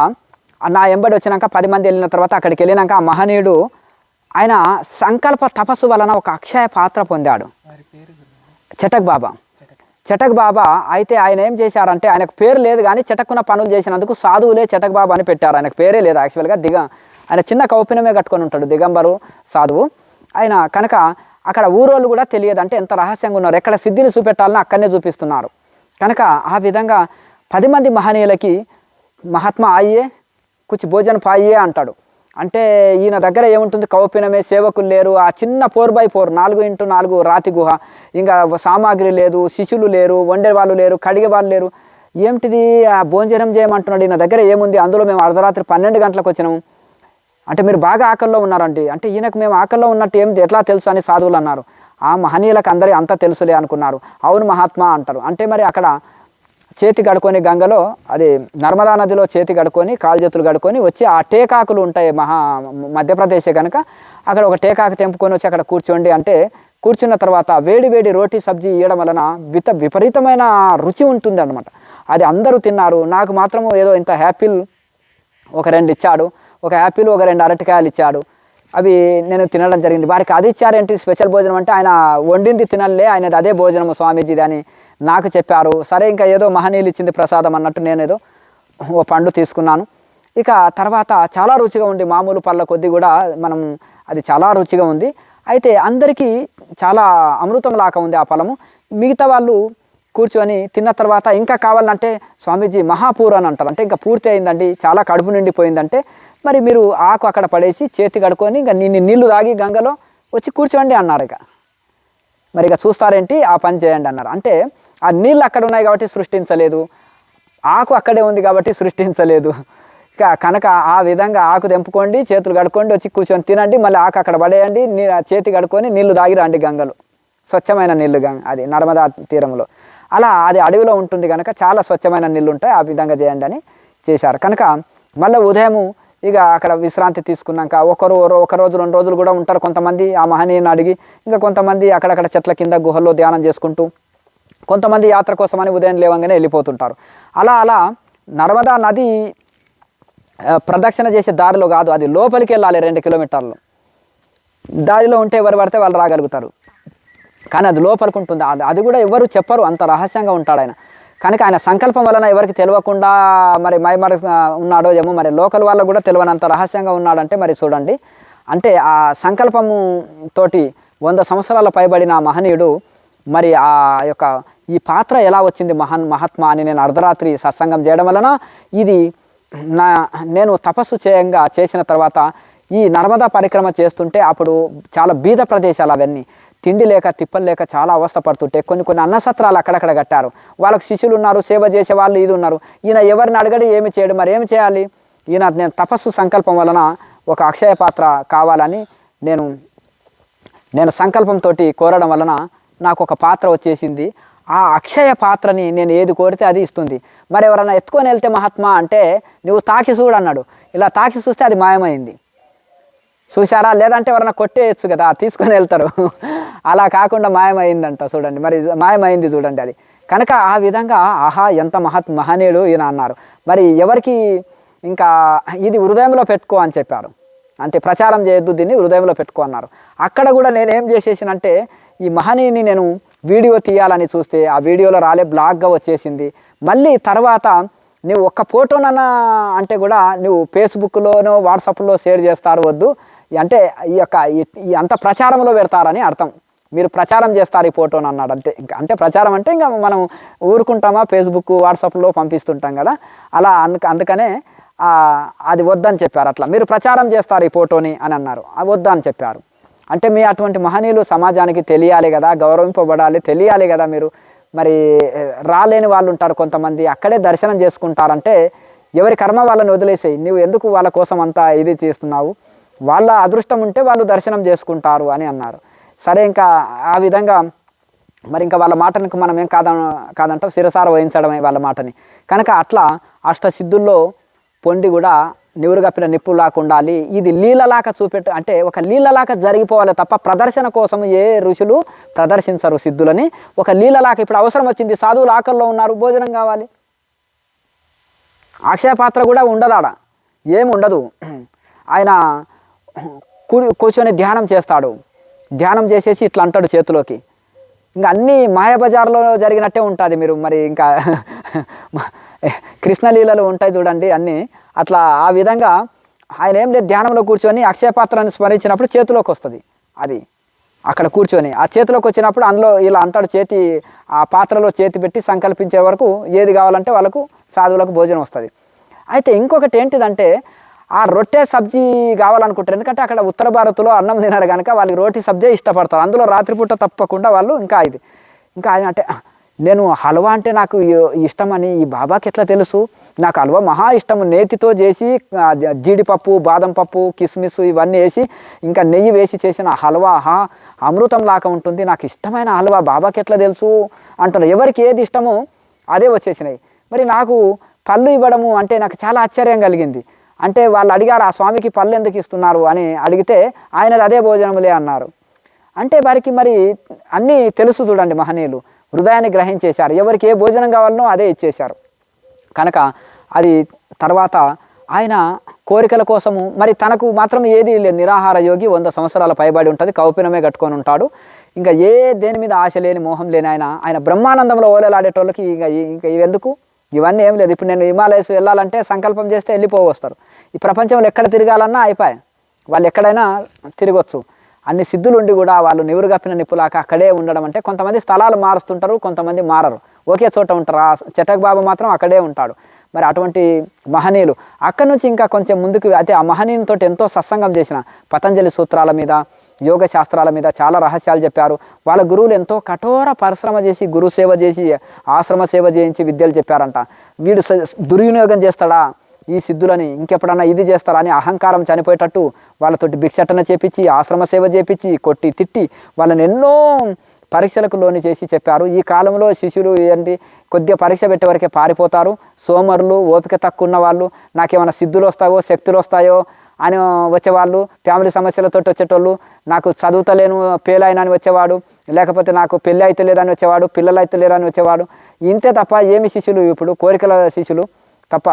[SPEAKER 1] నా ఎంబడి వచ్చినాక 10 మంది వెళ్ళిన తర్వాత అక్కడికి వెళ్ళినాక ఆ మహనీయుడు ఆయన సంకల్ప తపస్సు వలన ఒక అక్షయ పాత్ర పొందాడు, చటక్ బాబా. అయితే ఆయన ఏం చేశారంటే ఆయనకు పేరు లేదు కానీ చటక్కున పనులు చేసినందుకు సాధువులే చటక్ బాబా అని పెట్టారు. ఆయనకు పేరే లేదు యాక్చువల్గా. ఆయన చిన్న కౌపినమే కట్టుకొని ఉంటాడు, దిగంబరు సాధువు ఆయన. కనుక అక్కడ ఊరోళ్ళు కూడా తెలియదు, అంటే ఎంత రహస్యంగా ఉన్నారు, ఎక్కడ సిద్ధిని చూపెట్టాలని అక్కడనే చూపిస్తున్నారు. కనుక ఆ విధంగా 10 మంది మహనీయులకి మహాత్మా ఆయ్యే కుచి భోజన పాయే అంటాడు. అంటే ఈయన దగ్గర ఏముంటుంది, కౌపినమే, సేవకులు లేరు, ఆ చిన్న 4x4 4x4 రాతి గుహ, ఇంకా సామాగ్రి లేదు, శిష్యులు లేరు, వండే వాళ్ళు లేరు, కడిగే వాళ్ళు లేరు. ఏమిటిది ఆ భోజనం చేయమంటున్నాడు, ఈయన దగ్గర ఏముంది. అందులో మేము అర్ధరాత్రి 12 గంటలకు వచ్చినాము. అంటే మీరు బాగా ఆకల్లో ఉన్నారండి. అంటే ఈయనకు మేము ఆకల్లో ఉన్నట్టు ఏం ఎట్లా తెలుసు అని సాధువులు అన్నారు. ఆ మహనీయులకు అందరి అంతా తెలుసులే అనుకున్నారు. అవును మహాత్మా అంటారు. అంటే మరి అక్కడ చేతి గడుకొని గంగలో, అది నర్మదా నదిలో చేతి గడుకొని కాలు చేతులు గడుకొని వచ్చి ఆ టేకాకులు ఉంటాయి, మధ్యప్రదేశే కనుక అక్కడ ఒక టేకాకు తెంపుకొని వచ్చి అక్కడ కూర్చోండి అంటే కూర్చున్న తర్వాత వేడి రోటీ సబ్జీ ఇవ్వడం వలన విపరీతమైన రుచి ఉంటుంది అన్నమాట. అది అందరూ తిన్నారు. నాకు మాత్రము ఏదో ఇంత యాపిల్ ఒక 2 ఇచ్చాడు, ఒక యాపిల్ ఒక 2 అరటికాయలు ఇచ్చాడు. అవి నేను తినడం జరిగింది. వారికి అది ఇచ్చారేంటి స్పెషల్ భోజనం అంటే, ఆయన వండింది తినలే, ఆయనది అదే భోజనము స్వామీజీది అని నాకు చెప్పారు. సరే ఇంకా ఏదో మహనీయులు ఇచ్చింది ప్రసాదం అన్నట్టు నేను ఏదో ఓ పండు తీసుకున్నాను. ఇక తర్వాత చాలా రుచిగా ఉంది, మామూలు పళ్ళ కొద్దీ కూడా మనం అది చాలా రుచిగా ఉంది. అయితే అందరికీ చాలా అమృతం లాగా ఉంది ఆ ఫలము. మిగతా వాళ్ళు కూర్చొని తిన్న తర్వాత ఇంకా కావాలంటే స్వామీజీ మహాపూర్ అని అంటారు, అంటే ఇంకా పూర్తి అయిందండి, చాలా కడుపు నిండిపోయిందంటే మరి మీరు ఆకు అక్కడ పడేసి చేతి కడుక్కొని ఇంకా నీళ్ళు తాగి గంగలో వచ్చి కూర్చోండి అన్నారు. ఇక చూస్తారేంటి, ఆ పని చేయండి అన్నారు. అంటే ఆ నీళ్ళు అక్కడ ఉన్నాయి కాబట్టి సృష్టించలేదు, ఆకు అక్కడే ఉంది కాబట్టి సృష్టించలేదు. కనుక ఆ విధంగా ఆకు తెంపుకోండి, చేతులు కడుక్కోండి, వచ్చి కూర్చొని తినండి, మళ్ళీ ఆకు అక్కడ పడేయండి, చేతి కడుక్కొని నీళ్లు తాగి రండి గంగలో, స్వచ్ఛమైన నీళ్లు అది నర్మదా తీరంలో. అలా అది అడవిలో ఉంటుంది కనుక చాలా స్వచ్ఛమైన నీళ్ళు ఉంటాయి, ఆ విధంగా చేయండి అని చేశారు. కనుక మళ్ళీ ఉదయము ఇక అక్కడ విశ్రాంతి తీసుకున్నాక ఒక రోజు 2 రోజులు కూడా ఉంటారు కొంతమంది ఆ మహనీయుని అడిగి. ఇంకా కొంతమంది అక్కడక్కడ చెట్ల కింద గుహల్లో ధ్యానం చేసుకుంటూ, కొంతమంది యాత్ర కోసమని ఉదయం లేవంగానే వెళ్ళిపోతుంటారు. అలా నర్మదా నది ప్రదక్షిణ చేసే దారిలో కాదు, అది లోపలికి వెళ్ళాలి 2 కిలోమీటర్లు. దారిలో ఉంటే ఎవరు పడితే వాళ్ళు రాగలుగుతారు, కానీ అది లోపలికి ఉంటుంది. అది కూడా ఎవరు చెప్పరు, అంత రహస్యంగా ఉంటాడు ఆయన. కనుక ఆయన సంకల్పం వలన ఎవరికి తెలియకుండా మరి ఉన్నాడో ఏమో, మరి లోకల్ వాళ్ళకు కూడా తెలియనంత రహస్యంగా ఉన్నాడంటే మరి చూడండి. అంటే ఆ సంకల్పము తోటి 100 సంవత్సరాల పైబడిన మహనీయుడు మరి ఆ యొక్క ఈ పాత్ర ఎలా వచ్చింది మహాత్మా అని నేను అర్ధరాత్రి సత్సంగం చేయడం వలన ఇది నేను తపస్సు చేసిన తర్వాత ఈ నర్మదా పరిక్రమ చేస్తుంటే అప్పుడు చాలా బీద ప్రదేశాలు అవన్నీ, తిండి లేక తిప్పలు లేక చాలా అవస్థ పడుతుంటే కొన్ని అన్నసత్రాలు అక్కడక్కడ కట్టారు. వాళ్ళకు శిష్యులు ఉన్నారు, సేవ చేసే వాళ్ళు ఇది ఉన్నారు. ఈయన ఎవరిని అడగడి ఏమి చేయడు, మరి ఏమి చేయాలి, నేను తపస్సు సంకల్పం వలన ఒక అక్షయ పాత్ర కావాలని నేను సంకల్పంతో కోరడం వలన నాకు ఒక పాత్ర వచ్చేసింది. ఆ అక్షయ పాత్రని నేను ఏది కోరితే అది ఇస్తుంది. మరి ఎవరైనా ఎత్తుకొని వెళ్తే మహాత్మా అంటే నువ్వు తాకి చూడు అన్నాడు. ఇలా తాకి చూస్తే అది మాయమైంది, చూసారా? లేదంటే ఎవరైనా కొట్టేయచ్చు కదా, తీసుకొని వెళ్తారు. అలా కాకుండా మాయమైందంట చూడండి, మరి మాయమైంది చూడండి అది. కనుక ఆ విధంగా ఆహా ఎంత మహనీయుడు ఈయన అన్నారు. మరి ఎవరికి ఇంకా ఇది హృదయంలో పెట్టుకో అని చెప్పారు. అంతే, ప్రచారం చేయొద్దు, దీన్ని హృదయంలో పెట్టుకో అన్నారు. అక్కడ కూడా నేనేం చేసేసినంటే ఈ మహనీయుని నేను వీడియో తీయాలని చూస్తే ఆ వీడియోలో రాలే, బ్లాక్గా వచ్చేసింది. మళ్ళీ తర్వాత నువ్వు ఒక్క ఫోటోనన్నా అంటే కూడా నువ్వు ఫేస్బుక్లోనో వాట్సాప్లో షేర్ చేస్తారు వద్దు, అంటే ఈ యొక్క ఈ అంత ప్రచారంలో పెడతారని అర్థం. మీరు ప్రచారం చేస్తారు ఈ ఫోటోని అన్నాడు. అంతే, ఇంకా అంటే ప్రచారం అంటే ఇంకా మనం ఊరుకుంటామా, ఫేస్బుక్ వాట్సాప్లో పంపిస్తుంటాం కదా, అలా అందుకనే అది వద్దని చెప్పారు. అట్లా మీరు ప్రచారం చేస్తారు ఈ ఫోటోని అని అన్నారు, అది వద్దని చెప్పారు. అంటే మీ అటువంటి మహనీయులు సమాజానికి తెలియాలి కదా, గౌరవింపబడాలి, తెలియాలి కదా. మీరు మరి రాలేని వాళ్ళు ఉంటారు కొంతమంది, అక్కడే దర్శనం చేసుకుంటారంటే ఎవరి కర్మ వాళ్ళని వదిలేసేయి, నువ్వు ఎందుకు వాళ్ళ కోసం అంతా ఇది చేస్తున్నావు, వాళ్ళ అదృష్టం ఉంటే వాళ్ళు దర్శనం చేసుకుంటారు అని అన్నారు. సరే, ఇంకా ఆ విధంగా మరి ఇంకా వాళ్ళ మాటనికి మనం ఏం కాదంటాం, శిరసార వహించడమే వాళ్ళ మాటని. కనుక అట్లా అష్టసిద్ధుల్లో పొండి కూడా నివురుగప్పిన నిప్పులాగా ఉండాలి. ఇది లీలలాగా చూపెట్టు, అంటే ఒక లీలలాగా జరిగిపోవాలి తప్ప ప్రదర్శన కోసం ఏ ఋషులు ప్రదర్శించరు సిద్ధులని. ఒక లీలలాగా ఇప్పుడు అవసరం వచ్చింది, సాధువులు ఆకల్లో ఉన్నారు, భోజనం కావాలి, అక్షయ పాత్ర కూడా ఉండదు, ఆడ ఏమి ఉండదు. ఆయన కూర్చొని ధ్యానం చేస్తాడు, ధ్యానం చేసేసి ఇట్లా అంటాడు చేతిలోకి, ఇంకా అన్నీ మాయాబజార్లో జరిగినట్టే ఉంటుంది. మీరు మరి ఇంకా కృష్ణలీలలు ఉంటాయి చూడండి అన్నీ, అట్లా ఆ విధంగా ఆయన ఏం లేదు, ధ్యానంలో కూర్చొని అక్షయ పాత్రని స్మరించినప్పుడు చేతిలోకి వస్తుంది. అది అక్కడ కూర్చొని ఆ చేతిలోకి వచ్చినప్పుడు అందులో ఇలా అంటాడు, చేతి ఆ పాత్రలో చేతి పెట్టి సంకల్పించే వరకు ఏది కావాలంటే వాళ్ళకు సాధువులకు భోజనం వస్తుంది. అయితే ఇంకొకటి ఏంటిదంటే ఆ రొట్టె సబ్జీ కావాలనుకుంటారు, ఎందుకంటే అక్కడ ఉత్తర భారత్లో అన్నం తినారు కనుక వాళ్ళకి రోటీ సబ్జీ ఇష్టపడతారు, అందులో రాత్రిపూట తప్పకుండా వాళ్ళు ఇంకా ఆయన అంటే నేను హల్వా అంటే నాకు ఇష్టమని ఈ బాబాకి ఎట్లా తెలుసు, నాకు హల్వా మహా ఇష్టము, నేతితో చేసి జీడిపప్పు, బాదం పప్పు, కిస్మిస్ ఇవన్నీ వేసి ఇంకా నెయ్యి వేసి చేసిన హల్వా అమృతం లాగా ఉంటుంది, నాకు ఇష్టమైన హల్వా బాబాకి ఎట్లా తెలుసు అంటున్నారు. ఎవరికి ఏది ఇష్టమో అదే వచ్చేసినాయి. మరి నాకు పళ్ళు ఇవ్వడము అంటే నాకు చాలా ఆశ్చర్యం కలిగింది. అంటే వాళ్ళు అడిగారు, ఆ స్వామికి పళ్ళు ఎందుకు ఇస్తున్నారు అని అడిగితే ఆయనది అదే భోజనములే అన్నారు. అంటే వారికి మరి అన్నీ తెలుసు చూడండి, మహనీయులు హృదయాన్ని గ్రహించేశారు, ఎవరికి ఏ భోజనం కావాలనో అదే ఇచ్చేశారు. కనుక అది తర్వాత ఆయన కోరికల కోసము మరి తనకు మాత్రం ఏది లేదు, నిరాహార యోగి, 100 సంవత్సరాల పైబడి ఉంటుంది, కౌపినమే కట్టుకొని ఉంటాడు, ఇంకా దేని మీద ఆశ లేని, మోహం లేని ఆయన బ్రహ్మానందంలో ఓలేలాడేటోళ్ళకి ఇంకా ఇవెందుకు, ఇవన్నీ ఏం లేదు. ఇప్పుడు నేను హిమాలయస్ వెళ్ళాలంటే సంకల్పం చేస్తే వెళ్ళిపోవస్తారు, ఈ ప్రపంచంలో ఎక్కడ తిరగాలన్నా అయిపోయాయి, వాళ్ళు ఎక్కడైనా తిరగొచ్చు. అన్ని సిద్ధులు ఉండి కూడా వాళ్ళు నివురుగప్పిన నిప్పులాక అక్కడే ఉండడం అంటే, కొంతమంది స్థలాలు మారుస్తుంటారు, కొంతమంది మారరు, ఒకే చోట ఉంటారు. ఆ చటక్ బాబు మాత్రం అక్కడే ఉంటాడు. మరి అటువంటి మహనీయులు అక్కడి నుంచి ఇంకా కొంచెం ముందుకు అయితే ఆ మహనీయునితో ఎంతో సత్సంగం చేసిన, పతంజలి సూత్రాల మీద, యోగ శాస్త్రాల మీద చాలా రహస్యాలు చెప్పారు. వాళ్ళ గురువులు ఎంతో కఠోర పరిశ్రమ చేసి, గురు సేవ చేసి, ఆశ్రమ సేవ చేయించి విద్యలు చెప్పారంట. వీడు దుర్వినియోగం చేస్తాడా ఈ సిద్ధులని, ఇంకెప్పుడన్నా ఇది చేస్తారా అని అహంకారం చనిపోయేటట్టు వాళ్ళతోటి భిక్షటన చేపించి, ఆశ్రమ సేవ చేపించి, కొట్టి తిట్టి వాళ్ళని ఎన్నో పరీక్షలకు లోని చేసి చెప్పారు. ఈ కాలంలో శిష్యులు ఏంటి, కొద్దిగా పరీక్ష పెట్టే వరకే పారిపోతారు, సోమరులు, ఓపిక తక్కువ ఉన్న వాళ్ళు, నాకేమైనా సిద్ధులు వస్తాయో, శక్తులు వస్తాయో అని వచ్చేవాళ్ళు, ఫ్యామిలీ సమస్యలతో వచ్చేటోళ్ళు, నాకు చదువుతలేను ఫెయిల్ అయినా అని వచ్చేవాడు, లేకపోతే నాకు పెళ్ళి అయితే లేదని వచ్చేవాడు, పిల్లలు అయితే లేరని వచ్చేవాడు. ఇంతే తప్ప ఏమి శిష్యులు, ఇప్పుడు కోరికల శిష్యులు తప్ప.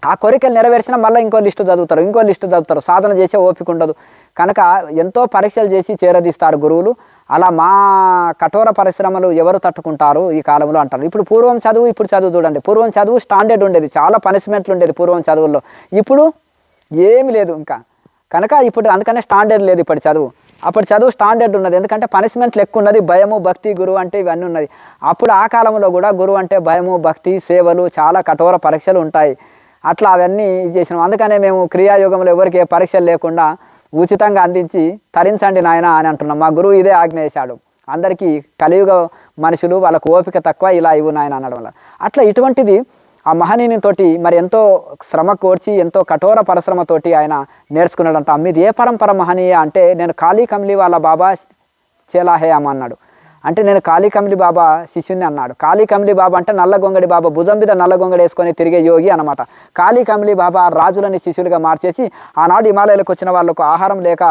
[SPEAKER 1] ఆ కోరికలు నెరవేర్చినా మళ్ళీ ఇంకో లిస్టు చదువుతారు, సాధన చేసే ఓపిక ఉండదు. కనుక ఎంతో పరీక్షలు చేసి చేరదీస్తారు గురువులు. అలా మా కఠోర పరిశ్రమలు ఎవరు తట్టుకుంటారు ఈ కాలంలో అంటారు. ఇప్పుడు పూర్వం చదువు, ఇప్పుడు చదువు చూడండి. పూర్వం చదువు స్టాండర్డ్ ఉండేది, చాలా పనిష్మెంట్లు ఉండేది పూర్వం చదువుల్లో, ఇప్పుడు ఏమి లేదు ఇంకా. కనుక ఇప్పుడు అందుకనే స్టాండర్డ్ లేదు ఇప్పటి చదువు. అప్పటి చదువు స్టాండర్డ్ ఉన్నది, ఎందుకంటే పనిష్మెంట్లు ఎక్కువ ఉన్నది, భయము, భక్తి, గురువు అంటే ఇవన్నీ ఉన్నది. అప్పుడు ఆ కాలంలో కూడా గురువు అంటే భయము, భక్తి, సేవలు, చాలా కఠోర పరీక్షలు ఉంటాయి. అట్లా అవన్నీ చేసినాం. అందుకనే మేము క్రియాయోగంలో ఎవరికి ఏ పరీక్షలు లేకుండా ఉచితంగా అందించి తరించండి నాయన అని అంటున్నాం. మా గురువు ఇదే ఆజ్ఞ చేశాడు అందరికీ. కలియుగ మనుషులు వాళ్ళకు ఓపిక తక్కువ, ఇలా ఇవ్వు నాయన అనడం వల్ల. అట్లా ఇటువంటిది ఆ మహనీయునితోటి మరి ఎంతో శ్రమ కోర్చి, ఎంతో కఠోర పరిశ్రమతోటి ఆయన నేర్చుకున్నాడంట. మీది ఏ పరంపర మహనీయ అంటే, నేను కాళీ కమ్లీ వాళ్ళ బాబా చేలాహే అమ్మ అన్నాడు. అంటే నేను కాళీ కమ్లీ బాబా శిష్యుని అన్నాడు. కాళీ కమ్లీ బాబా అంటే నల్లగొంగడి బాబా, భుజం మీద నల్లగొంగడి వేసుకొని తిరిగే యోగి అనమాట. కాళీ కమ్లీ బాబా రాజులని శిష్యులుగా మార్చేసి, ఆనాడు హిమాలయాలకు వచ్చిన వాళ్ళకు ఆహారం లేక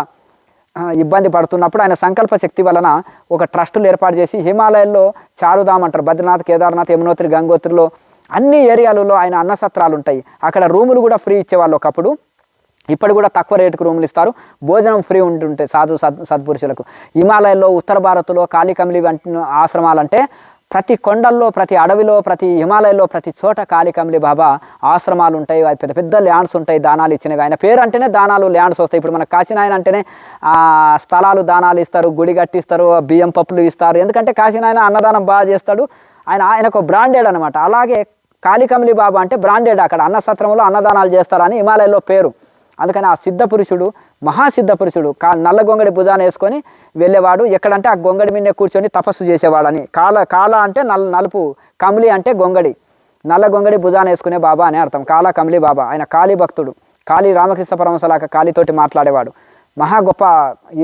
[SPEAKER 1] ఇబ్బంది పడుతున్నప్పుడు ఆయన సంకల్ప శక్తి వలన ఒక ట్రస్టులు ఏర్పాటు చేసి, హిమాలయాల్లో చారుధామ్ అంటారు, బద్రీనాథ్, కేదార్నాథ్, యమునోత్రి, గంగోత్రిలో అన్ని ఏరియాలలో ఆయన అన్నసత్రాలు ఉంటాయి. అక్కడ రూములు కూడా ఫ్రీ ఇచ్చేవాళ్ళు ఒకప్పుడు. ఇప్పుడు కూడా తక్కువ రేటుకు రూములు ఇస్తారు, భోజనం ఫ్రీ ఉంటుంటాయి సత్పురుషులకు. హిమాలయాల్లో ఉత్తర భారత్లో కాళీకమిలి వంటి ఆశ్రమాలంటే ప్రతి కొండల్లో, ప్రతి అడవిలో, ప్రతి హిమాలయాల్లో ప్రతి చోట కాళీకమిలి బాబా ఆశ్రమాలు ఉంటాయి. అది పెద్ద పెద్ద ల్యాండ్స్ ఉంటాయి దానాలు ఇచ్చినవి. ఆయన పేరు అంటేనే దానాలు ల్యాండ్స్ వస్తాయి. ఇప్పుడు మన కాశీనాయన అంటేనే స్థలాలు దానాలు ఇస్తారు, గుడి కట్టిస్తారు, బియ్యం పప్పులు ఇస్తారు. ఎందుకంటే కాశీనాయన అన్నదానం బాగా చేస్తాడు, ఆయనకు బ్రాండెడ్ అనమాట. అలాగే కాళీకమిలి బాబా అంటే బ్రాండెడ్, అక్కడ అన్నసత్రంలో అన్నదానాలు చేస్తారని హిమాలయాల్లో పేరు. అందుకని ఆ సిద్ధపురుషుడు, మహాసిద్ధపురుషుడు నల్ల గొంగడి భుజాన వేసుకొని వెళ్ళేవాడు. ఎక్కడంటే ఆ గొంగడి మీదే కూర్చొని తపస్సు చేసేవాడని. కాల అంటే నలుపు, కమిలి అంటే గొంగడి, నల్ల గొంగడి భుజాన వేసుకునే బాబా అని అర్థం. కమిలి బాబా. ఆయన కాళీ భక్తుడు, కాళీ రామకృష్ణ పరమహంసలాగా కాళీతోటి మాట్లాడేవాడు. మహా గొప్ప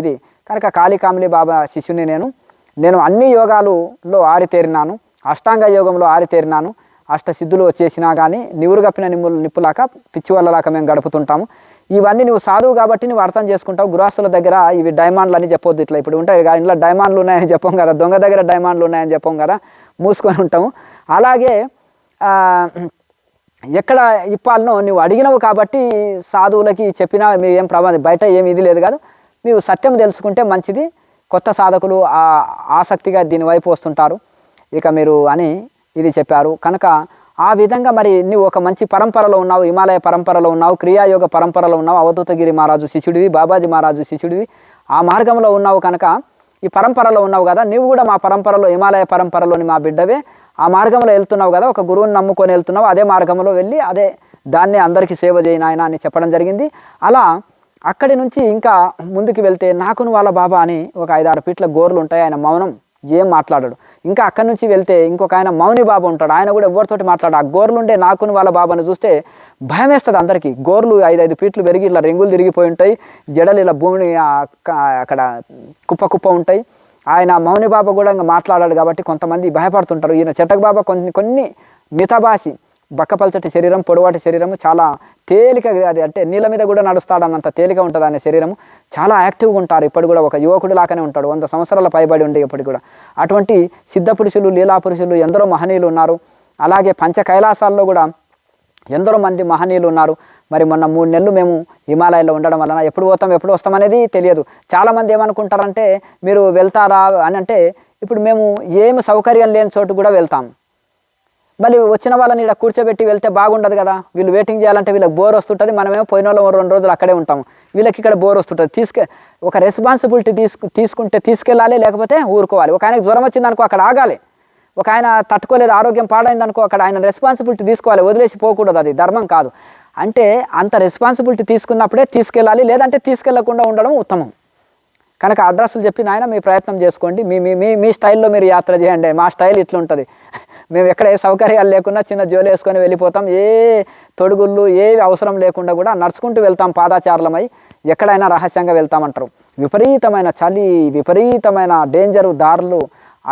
[SPEAKER 1] ఇది. కనుక కాళీకమిలి బాబా శిష్యుని నేను అన్ని యోగాలలో ఆరితేరినాను, అష్టాంగ యోగంలో ఆరితేరినాను. అష్టసిద్ధులు వచ్చేసినా కానీ నివురు కప్పిన నిప్పులాక పిచ్చి వల్లలాక మేము గడుపుతుంటాము. ఇవన్నీ నువ్వు సాధువు కాబట్టి నువ్వు అర్థం చేసుకుంటావు. గృహస్థుల దగ్గర ఇవి డైమండ్లు అని చెప్పొద్దు. ఇట్లా ఇప్పుడు ఉంటాయి ఇంట్లో డైమండ్లు ఉన్నాయని చెప్పం కదా, దొంగ దగ్గర డైమండ్లు ఉన్నాయని చెప్పం కదా, మూసుకొని ఉంటాము. అలాగే ఎక్కడ ఇప్పాలనో నువ్వు అడిగినవు కాబట్టి సాధువులకి చెప్పినా మీరు ఏం ప్రమాదం, బయట ఏమి ఇది లేదు కాదు. మీరు సత్యం తెలుసుకుంటే మంచిది. కొత్త సాధకులు ఆసక్తిగా దీని వైపు వస్తుంటారు. ఇక మీరు అని ఇది చెప్పారు. కనుక ఆ విధంగా మరి నువ్వు ఒక మంచి పరంపరలో ఉన్నావు, హిమాలయ పరంపరలో ఉన్నావు, క్రియాయోగ పరంపరలో ఉన్నావు, అవధూతగిరి మహారాజు శిష్యుడివి, బాబాజీ మహారాజు శిష్యుడివి, ఆ మార్గంలో ఉన్నావు. కనుక ఈ పరంపరలో ఉన్నావు కదా, నువ్వు కూడా మా పరంపరలో, హిమాలయ పరంపరలోని మా బిడ్డవే, ఆ మార్గంలో వెళ్తున్నావు కదా, ఒక గురువుని నమ్ముకొని వెళ్తున్నావు, అదే మార్గంలో వెళ్ళి దాన్ని అందరికీ సేవ చేయను ఆయన అని చెప్పడం జరిగింది. అలా అక్కడి నుంచి ఇంకా ముందుకు వెళ్తే నాకును వాళ్ళ బాబా అని ఒక 5-6 ఫీట్ల గోర్లు ఉంటాయి. ఆయన మౌనం, ఏం మాట్లాడాడు. ఇంకా అక్కడి నుంచి వెళ్తే ఇంకొక ఆయన మౌని బాబా ఉంటాడు, ఆయన కూడా ఎవరితోటి మాట్లాడు. ఆ గోర్లు ఉండే నాకును వాళ్ళ బాబాను చూస్తే భయం వేస్తుంది అందరికీ. గోర్లు 5-5 ఫీట్లు పెరిగి ఇలా రింగులు తిరిగిపోయి ఉంటాయి, జడలు ఇలా భూమిని అక్కడ కుప్ప ఉంటాయి. ఆయన మౌని బాబా కూడా ఇంకా మాట్లాడాడు కాబట్టి కొంతమంది భయపడుతుంటారు. ఈయన చెట్టక బాబా కొన్ని మితభాషి, బక్కపల్చటి శరీరం, పొడవాటి శరీరము, చాలా తేలికగా, అది అంటే నీళ్ళ మీద కూడా నడుస్తాడన్నంత తేలిక ఉంటుంది ఆయన శరీరము. చాలా యాక్టివ్గా ఉంటారు. ఇప్పుడు కూడా ఒక యువకుడు లాగానే ఉంటాడు, 100 సంవత్సరాల పైబడి ఉండే ఇప్పటికి కూడా. అటువంటి సిద్ధపురుషులు, లీలాపురుషులు ఎందరో మహనీయులు ఉన్నారు. అలాగే పంచ కైలాసాల్లో కూడా ఎందరో మంది మహనీయులు ఉన్నారు. మరి మొన్న 3 నెలలు మేము హిమాలయాల్లో ఉండడం వలన ఎప్పుడు పోతాం ఎప్పుడు వస్తాం అనేది తెలియదు. చాలామంది ఏమనుకుంటారంటే మీరు వెళ్తారా అని అంటే, ఇప్పుడు మేము ఏమి సౌకర్యం లేని చోటు కూడా వెళ్తాం. మళ్ళీ వచ్చిన వాళ్ళని ఇక్కడ కూర్చోబెట్టి వెళ్తే బాగుండదు కదా, వీళ్ళు వెయిటింగ్ చేయాలంటే వీళ్ళకి బోర్ వస్తుంటుంది. మనమేమో పోయిన వాళ్ళు 2 రోజులు అక్కడే ఉంటాము, వీళ్ళకి ఇక్కడ బోర్ వస్తుంటుంది. ఒక రెస్పాన్సిబిలిటీ తీసుకుంటే తీసుకెళ్ళాలి, లేకపోతే ఊరుకోవాలి. ఒక ఆయనకు జ్వరం వచ్చిందనుకో అక్కడ ఆగాలి, ఒక ఆయన తట్టుకోలేదు, ఆరోగ్యం పాడైందనుకో అక్కడ ఆయన రెస్పాన్సిబిలిటీ తీసుకోవాలి, వదిలేసి పోకూడదు. అది ధర్మం కాదు. అంటే అంత రెస్పాన్సిబిలిటీ తీసుకున్నప్పుడే తీసుకెళ్ళాలి, లేదంటే తీసుకెళ్లకుండా ఉండడం ఉత్తమం. కనుక అడ్రస్లు చెప్పి నాయన మీ ప్రయత్నం చేసుకోండి, మీ స్టైల్లో మీరు యాత్ర చేయండి, మా స్టైల్ ఇట్లుంటుంది. మేము ఎక్కడ ఏ సౌకర్యాలు లేకుండా చిన్న జోలు వేసుకొని వెళ్ళిపోతాం, ఏ తొడుగుళ్ళు ఏవి అవసరం లేకుండా కూడా నడుచుకుంటూ వెళ్తాం, పాదాచారులమై ఎక్కడైనా రహస్యంగా వెళ్తామంటారు. విపరీతమైన చలి, విపరీతమైన డేంజరు దారులు,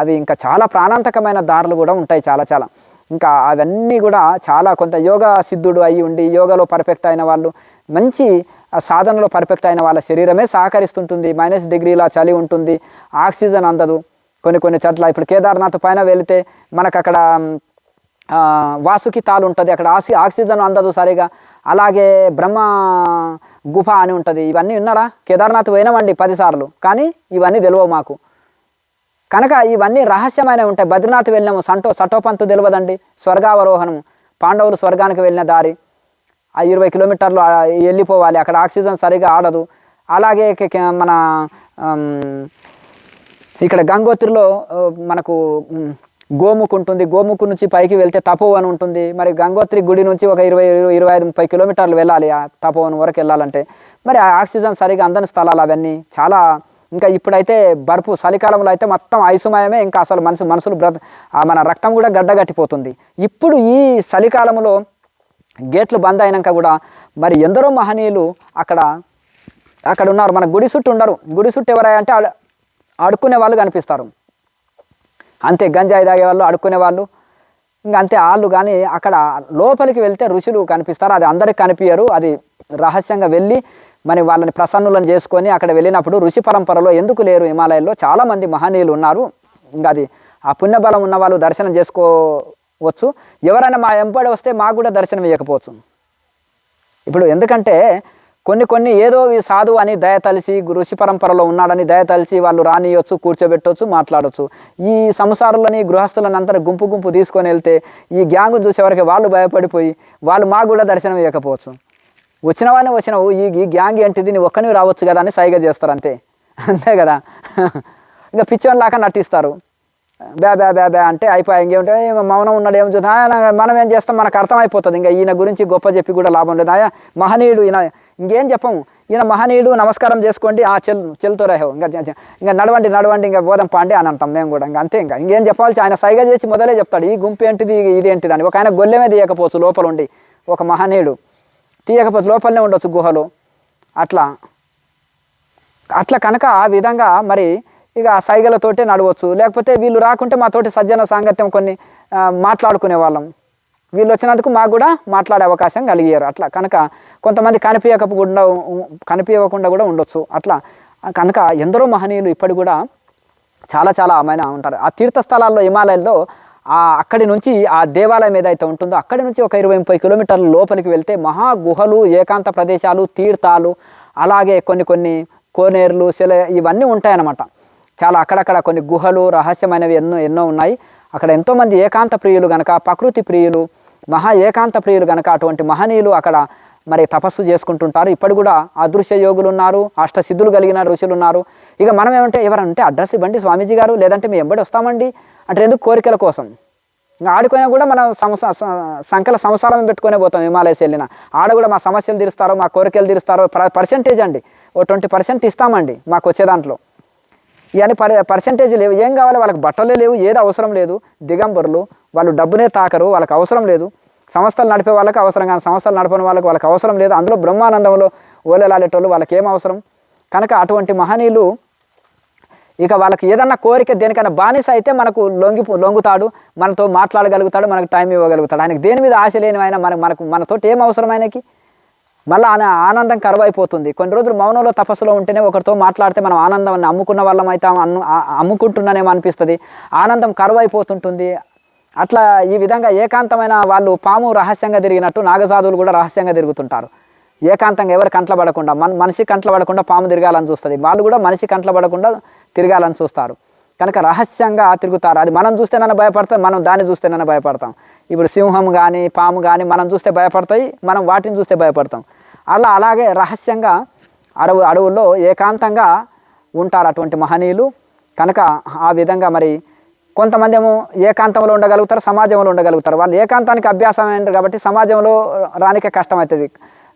[SPEAKER 1] అవి ఇంకా చాలా ప్రాణాంతకమైన దారులు కూడా ఉంటాయి చాలా. ఇంకా అవన్నీ కూడా చాలా కొంత యోగా సిద్ధుడు అయి ఉండి యోగాలో పర్ఫెక్ట్ అయిన వాళ్ళు, మంచి సాధనలో పర్ఫెక్ట్ అయిన వాళ్ళ శరీరమే సహకరిస్తుంటుంది. -డిగ్రీల చలి ఉంటుంది, ఆక్సిజన్ అందదు కొన్ని చోట్ల. ఇప్పుడు కేదార్నాథ్ పైన వెళితే మనకు అక్కడ వాసుకి తాలు ఉంటుంది, అక్కడ ఆక్సిజన్ అందదు సరిగా. అలాగే బ్రహ్మ గుహ అని ఉంటుంది. ఇవన్నీ విన్నారా? కేదార్నాథ్ పోయినామండి 10 సార్లు, కానీ ఇవన్నీ తెలియవు మాకు. కనుక ఇవన్నీ రహస్యమైనవి ఉంటాయి. బద్రీనాథ్ వెళ్ళినాము, సటోపంతు తెలియదండి. స్వర్గావరోహణము, పాండవులు స్వర్గానికి వెళ్ళిన దారి, ఆ 20 కిలోమీటర్లు వెళ్ళిపోవాలి, అక్కడ ఆక్సిజన్ సరిగా ఆడదు. అలాగే మన ఇక్కడ గంగోత్రిలో మనకు గోముఖ్ ఉంటుంది, గోముఖ్ నుంచి పైకి వెళ్తే తపోవన్ ఉంటుంది. మరి గంగోత్రి గుడి నుంచి ఒక 20-25-30 కిలోమీటర్లు వెళ్ళాలి ఆ తపోవన్ వరకు వెళ్ళాలంటే. మరి ఆ ఆక్సిజన్ సరిగా అందని స్థలాలు అవన్నీ చాలా. ఇంకా ఇప్పుడైతే బర్ఫు, చలికాలంలో అయితే మొత్తం ఐసుమయమే, ఇంకా అసలు మనుషులు మన రక్తం కూడా గడ్డగట్టిపోతుంది. ఇప్పుడు ఈ చలికాలంలో గేట్లు బంద్ అయినాక కూడా మరి ఎందరో మహనీయులు అక్కడ ఉన్నారు. మన గుడి చుట్టూ ఉండరు. గుడి చుట్టూ ఎవరై అంటే అడుక్కునే వాళ్ళు కనిపిస్తారు అంతే, గంజాయి తాగే వాళ్ళు, అడుక్కునే వాళ్ళు, ఇంకా అంతే వాళ్ళు. కానీ అక్కడ లోపలికి వెళ్తే ఋషులు కనిపిస్తారు. అది అందరికి కనిపించరు, అది రహస్యంగా వెళ్ళి మరి వాళ్ళని ప్రసన్నులను చేసుకొని అక్కడ వెళ్ళినప్పుడు ఋషి పరంపరలో ఎందుకు లేరు హిమాలయాల్లో చాలామంది మహనీయులు ఉన్నారు. ఇంకా అది ఆ పుణ్యబలం ఉన్న వాళ్ళు దర్శనం చేసుకోవచ్చు. ఎవరైనా మా వెంబడి వస్తే మాకు కూడా దర్శనం ఇవ్వకపోవచ్చు. ఇప్పుడు ఎందుకంటే కొన్ని ఏదో సాధువు అని దయ తలిసి ఋషి పరంపరలో ఉన్నాడని దయ తలిసి వాళ్ళు రానియొచ్చు, కూర్చోబెట్టవచ్చు, మాట్లాడవచ్చు. ఈ సంసారులని గృహస్థులని అందరూ గుంపు తీసుకొని వెళ్తే ఈ గ్యాంగు చూసేవరకు వాళ్ళు భయపడిపోయి వాళ్ళు మాకు కూడా దర్శనం ఇవ్వకపోవచ్చు. వచ్చినవు ఈ గ్యాంగ్ ఏంటిది, నీ ఒక్కనివి రావచ్చు కదా అని సైగ చేస్తారు, అంతే కదా. ఇంకా పిచ్చోన్లాగా నటిస్తారు. బ్యా అంటే అయిపోయి ఇంకేమిటో మౌనం ఉన్నాడు ఏం చూద్దాం, మనం ఏం చేస్తాం, మనకు అర్థమైపోతుంది. ఇంకా ఈయన గురించి గొప్ప చెప్పి కూడా లాభం లేదు. మహనీయుడు ఈయన, ఇంకేం చెప్పము, ఈయన మహనీయుడు, నమస్కారం చేసుకోండి, చెల్తో రేహో, ఇంకా నడవండి ఇంకా బోధం పాండి అని అంటాం మేము కూడా. అంతే, ఇంకేం చెప్పాల్సి ఆయన సైగ చేసి మొదలే చెప్తాడు, ఈ గుంపు ఏంటిది, ఇదేంటిది అని. ఒక ఆయన గొల్లెమే తీయకపోవచ్చు లోపల ఉండి, ఒక మహనీయుడు తీయకపోతే లోపలనే ఉండొచ్చు గుహలో. అట్లా కనుక ఆ విధంగా మరి ఇక సైగలతోటే నడవచ్చు. లేకపోతే వీళ్ళు రాకుంటే మాతోటి సజ్జన సాంగత్యం కొన్ని మాట్లాడుకునే వాళ్ళం, వీళ్ళు వచ్చినందుకు మాకు కూడా మాట్లాడే అవకాశం కలిగారు. అట్లా కనుక కొంతమంది కనిపించకుండా కూడా ఉండొచ్చు. అట్లా కనుక ఎందరో మహనీయులు ఇప్పటి కూడా చాలా అమైన ఉంటారు. ఆ తీర్థస్థలాల్లో హిమాలయాల్లో అక్కడి నుంచి ఆ దేవాలయం ఏదైతే ఉంటుందో అక్కడి నుంచి ఒక 20-30 కిలోమీటర్ల లోపలికి వెళ్తే మహా గుహలు, ఏకాంత ప్రదేశాలు, తీర్థాలు, అలాగే కొన్ని కోనేరులు, ఇవన్నీ ఉంటాయన్నమాట. చాలా అక్కడక్కడ కొన్ని గుహలు రహస్యమైనవి ఎన్నో ఉన్నాయి. అక్కడ ఎంతోమంది ఏకాంత ప్రియులు గనక, ప్రకృతి ప్రియులు, మహా ఏకాంత ప్రియులు గనక అటువంటి మహనీయులు అక్కడ మరి తపస్సు చేసుకుంటుంటారు. ఇప్పుడు కూడా అదృశ్య యోగులు ఉన్నారు, అష్టసిద్ధులు కలిగిన ఋషులు ఉన్నారు. ఇక మనం ఏమంటే ఎవరంటే అడ్రస్ ఇవ్వండి స్వామీజీ గారు, లేదంటే మేము ఎంబడి వస్తామండి అంటే ఎందుకు, కోరికల కోసం. ఇంకా ఆడుకునే కూడా మనం సంఖ్యల సంసారం పెట్టుకునే పోతాం. హిమాలయస్ వెళ్ళిన ఆడ కూడా మా సమస్యలు తీరుస్తారో, మా కోరికలు తీరుస్తారో, పర్సెంటేజ్ అండి ఓ 20% ఇస్తామండి మాకు వచ్చే దాంట్లో. ఇవన్నీ పర్సెంటేజ్ లేవు. ఏం కావాలి, వాళ్ళకి బట్టలే లేవు, ఏది అవసరం లేదు, దిగంబరులు, వాళ్ళు డబ్బునే తాకరు, వాళ్ళకి అవసరం లేదు. సంస్థలు నడిపే వాళ్ళకి అవసరం, కానీ సంస్థలు నడపని వాళ్ళకి అవసరం లేదు. అందులో బ్రహ్మానందంలో ఓలేలాలేటోళ్ళు వాళ్ళకి ఏం అవసరం. కనుక అటువంటి మహనీయులు ఇక వాళ్ళకి ఏదన్నా కోరిక దేనికైనా బానిస అయితే మనకు లొంగుతాడు, మనతో మాట్లాడగలుగుతాడు, మనకు టైం ఇవ్వగలుగుతాడు. ఆయనకి దేని మీద ఆశ లేని ఆయన మనతోటి ఏం అవసరం ఆయనకి. మళ్ళీ ఆయన ఆనందం కరువైపోతుంది. కొన్ని రోజులు మౌనంలో తపస్సులో ఉంటేనే ఒకరితో మాట్లాడితే మనం ఆనందాన్ని అమ్ముకున్న వాళ్ళం అయితే అమ్ముకుంటున్నానేమో అనిపిస్తుంది, ఆనందం కరువైపోతుంటుంది. అట్లా ఈ విధంగా ఏకాంతమైన వాళ్ళు పాము రహస్యంగా తిరిగినట్టు నాగసాధువులు కూడా రహస్యంగా తిరుగుతుంటారు. ఏకాంతంగా ఎవరు కంట్ల పడకుండా, మనిషి కంట్ల పడకుండా పాము తిరగాలని చూస్తుంది, వాళ్ళు కూడా మనిషి కంట్ల పడకుండా తిరగాలని చూస్తారు. కనుక రహస్యంగా తిరుగుతారు. అది మనం చూస్తేనైనా భయపడతాం, మనం దాన్ని చూస్తేనైనా భయపడతాం. ఇప్పుడు సింహం కానీ పాము కానీ మనం చూస్తే భయపడతాయి, మనం వాటిని చూస్తే భయపడతాం. అలాగే రహస్యంగా అడవుల్లో ఏకాంతంగా ఉంటారు అటువంటి మహనీయులు. కనుక ఆ విధంగా మరి కొంతమంది ఏమో ఏకాంతంలో ఉండగలుగుతారు, సమాజంలో ఉండగలుగుతారు. వాళ్ళు ఏకాంతానికి అభ్యాసం అయినారు కాబట్టి సమాజంలో రానికే కష్టమవుతుంది.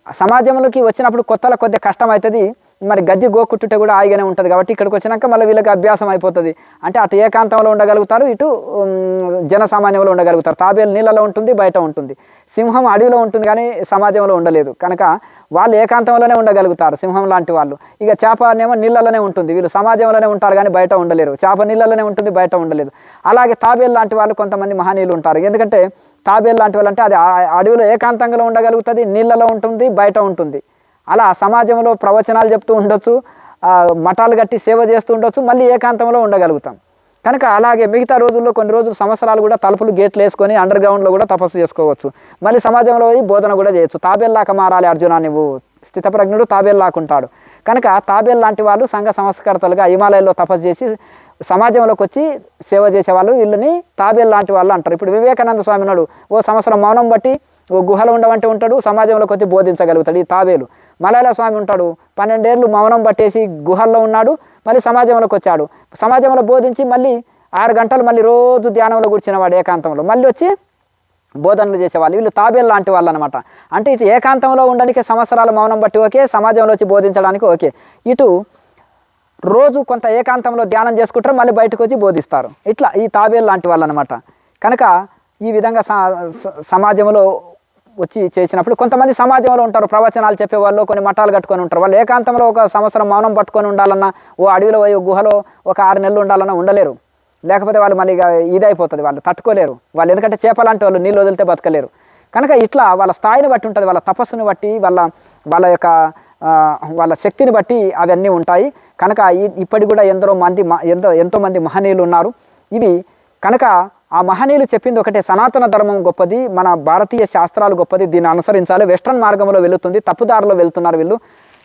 [SPEAKER 1] సమాజంలోకి వచ్చినప్పుడు కొద్దిగా కష్టం అవుతుంది. మరి గజ్జి గోకుట్టుంటే కూడా హాయిగానే ఉంటుంది కాబట్టి ఇక్కడికి వచ్చినాక మళ్ళీ వీళ్ళకి అభ్యాసం అయిపోతుంది. అంటే అటు ఏకాంతంలో ఉండగలుగుతారు, ఇటు జనసామాన్యంలో ఉండగలుగుతారు. తాబేలు నీళ్ళలో ఉంటుంది, బయట ఉంటుంది. సింహం అడవిలో ఉంటుంది కానీ సమాజంలో ఉండలేదు. కనుక వాళ్ళు ఏకాంతంలోనే ఉండగలుగుతారు, సింహం లాంటి వాళ్ళు. ఇక చేపనేమో నీళ్ళలోనే ఉంటుంది, వీళ్ళు సమాజంలోనే ఉంటారు కానీ బయట ఉండలేరు. చేప నీళ్ళలోనే ఉంటుంది, బయట ఉండలేదు. అలాగే తాబేలు లాంటి వాళ్ళు కొంతమంది మహనీయులు ఉంటారు. ఎందుకంటే తాబేలు లాంటి వాళ్ళు అంటే అది అడవిలో ఏకాంతంగా ఉండగలుగుతుంది, నీళ్ళలో ఉంటుంది, బయట ఉంటుంది. అలా సమాజంలో ప్రవచనాలు చెప్తూ ఉండొచ్చు, మఠాలు కట్టి సేవ చేస్తూ ఉండొచ్చు, మళ్ళీ ఏకాంతంలో ఉండగలుగుతాం. కనుక అలాగే మిగతా రోజుల్లో కొన్ని రోజులు సంవత్సరాలు కూడా తలుపులు గేట్లు వేసుకొని అండర్ గ్రౌండ్లో కూడా తపస్సు చేసుకోవచ్చు. మళ్ళీ సమాజంలో పోయి బోధన కూడా చేయొచ్చు. తాబేల్లాక మారాలి అర్జున, నువ్వు స్థితప్రజ్ఞుడు తాబేల్లాకుంటాడు. కనుక తాబేల్ లాంటి వాళ్ళు సంఘ సంస్కర్తలుగా హిమాలయాల్లో తపస్సు చేసి సమాజంలోకి వచ్చి సేవ చేసేవాళ్ళు వీళ్ళని తాబేల్ లాంటి వాళ్ళు అంటారు. ఇప్పుడు వివేకానంద స్వామి ఉన్నాడు, ఓ సంవత్సరం మౌనం బట్టి ఓ గుహలో ఉండవంటే ఉంటాడు, సమాజంలోకి వచ్చి బోధించగలుగుతాడు. ఈ తాబేలు మలయాళ స్వామి ఉంటాడు, 12 ఏళ్ళు మౌనం పట్టేసి గుహల్లో ఉన్నాడు, మళ్ళీ సమాజంలోకి వచ్చాడు. సమాజంలో బోధించి మళ్ళీ 6 గంటలు మళ్ళీ రోజు ధ్యానంలో కూర్చునేవాడు ఏకాంతంలో, మళ్ళీ వచ్చి బోధనలు చేసేవాళ్ళు. వీళ్ళు తాబేలు లాంటి వాళ్ళు అనమాట. అంటే ఇటు ఏకాంతంలో ఉండడానికి సంవత్సరాల మౌనం బట్టి ఓకే, సమాజంలో వచ్చి బోధించడానికి ఓకే. ఇటు రోజు కొంత ఏకాంతంలో ధ్యానం చేసుకుంటారు, మళ్ళీ బయటకు వచ్చి బోధిస్తారు. ఇట్లా ఈ తాబేలు లాంటి వాళ్ళు అనమాట. కనుక ఈ విధంగా సమాజంలో వచ్చి చేసినప్పుడు కొంతమంది సమాజంలో ఉంటారు, ప్రవచనాలు చెప్పేవాళ్ళు, కొన్ని మఠాలు కట్టుకొని ఉంటారు. వాళ్ళు ఏకాంతంలో ఒక సంవత్సరం మౌనం పట్టుకొని ఉండాలన్నా, ఓ అడవిలో పోయి గుహలో ఒక 6 నెలలు ఉండాలన్నా ఉండలేరు. లేకపోతే వాళ్ళు మళ్ళీ ఇదైపోతుంది, వాళ్ళు తట్టుకోలేరు. వాళ్ళు ఎందుకంటే చేపలాంటి వాళ్ళు నీళ్ళు వదిలితే బతకలేరు. కనుక ఇట్లా వాళ్ళ స్థాయిని బట్టి ఉంటుంది, వాళ్ళ తపస్సుని బట్టి, వాళ్ళ శక్తిని బట్టి అవన్నీ ఉంటాయి. కనుక ఇప్పటికి కూడా ఎంతోమంది మహనీయులు ఉన్నారు. ఇవి కనుక ఆ మహనీయులు చెప్పింది ఒకటే, సనాతన ధర్మం గొప్పది, మన భారతీయ శాస్త్రాలు గొప్పది, దీన్ని అనుసరించాలి. వెస్ట్రన్ మార్గంలో వెళుతుంది, తప్పుదారిలో వెళ్తున్నారు వీళ్ళు,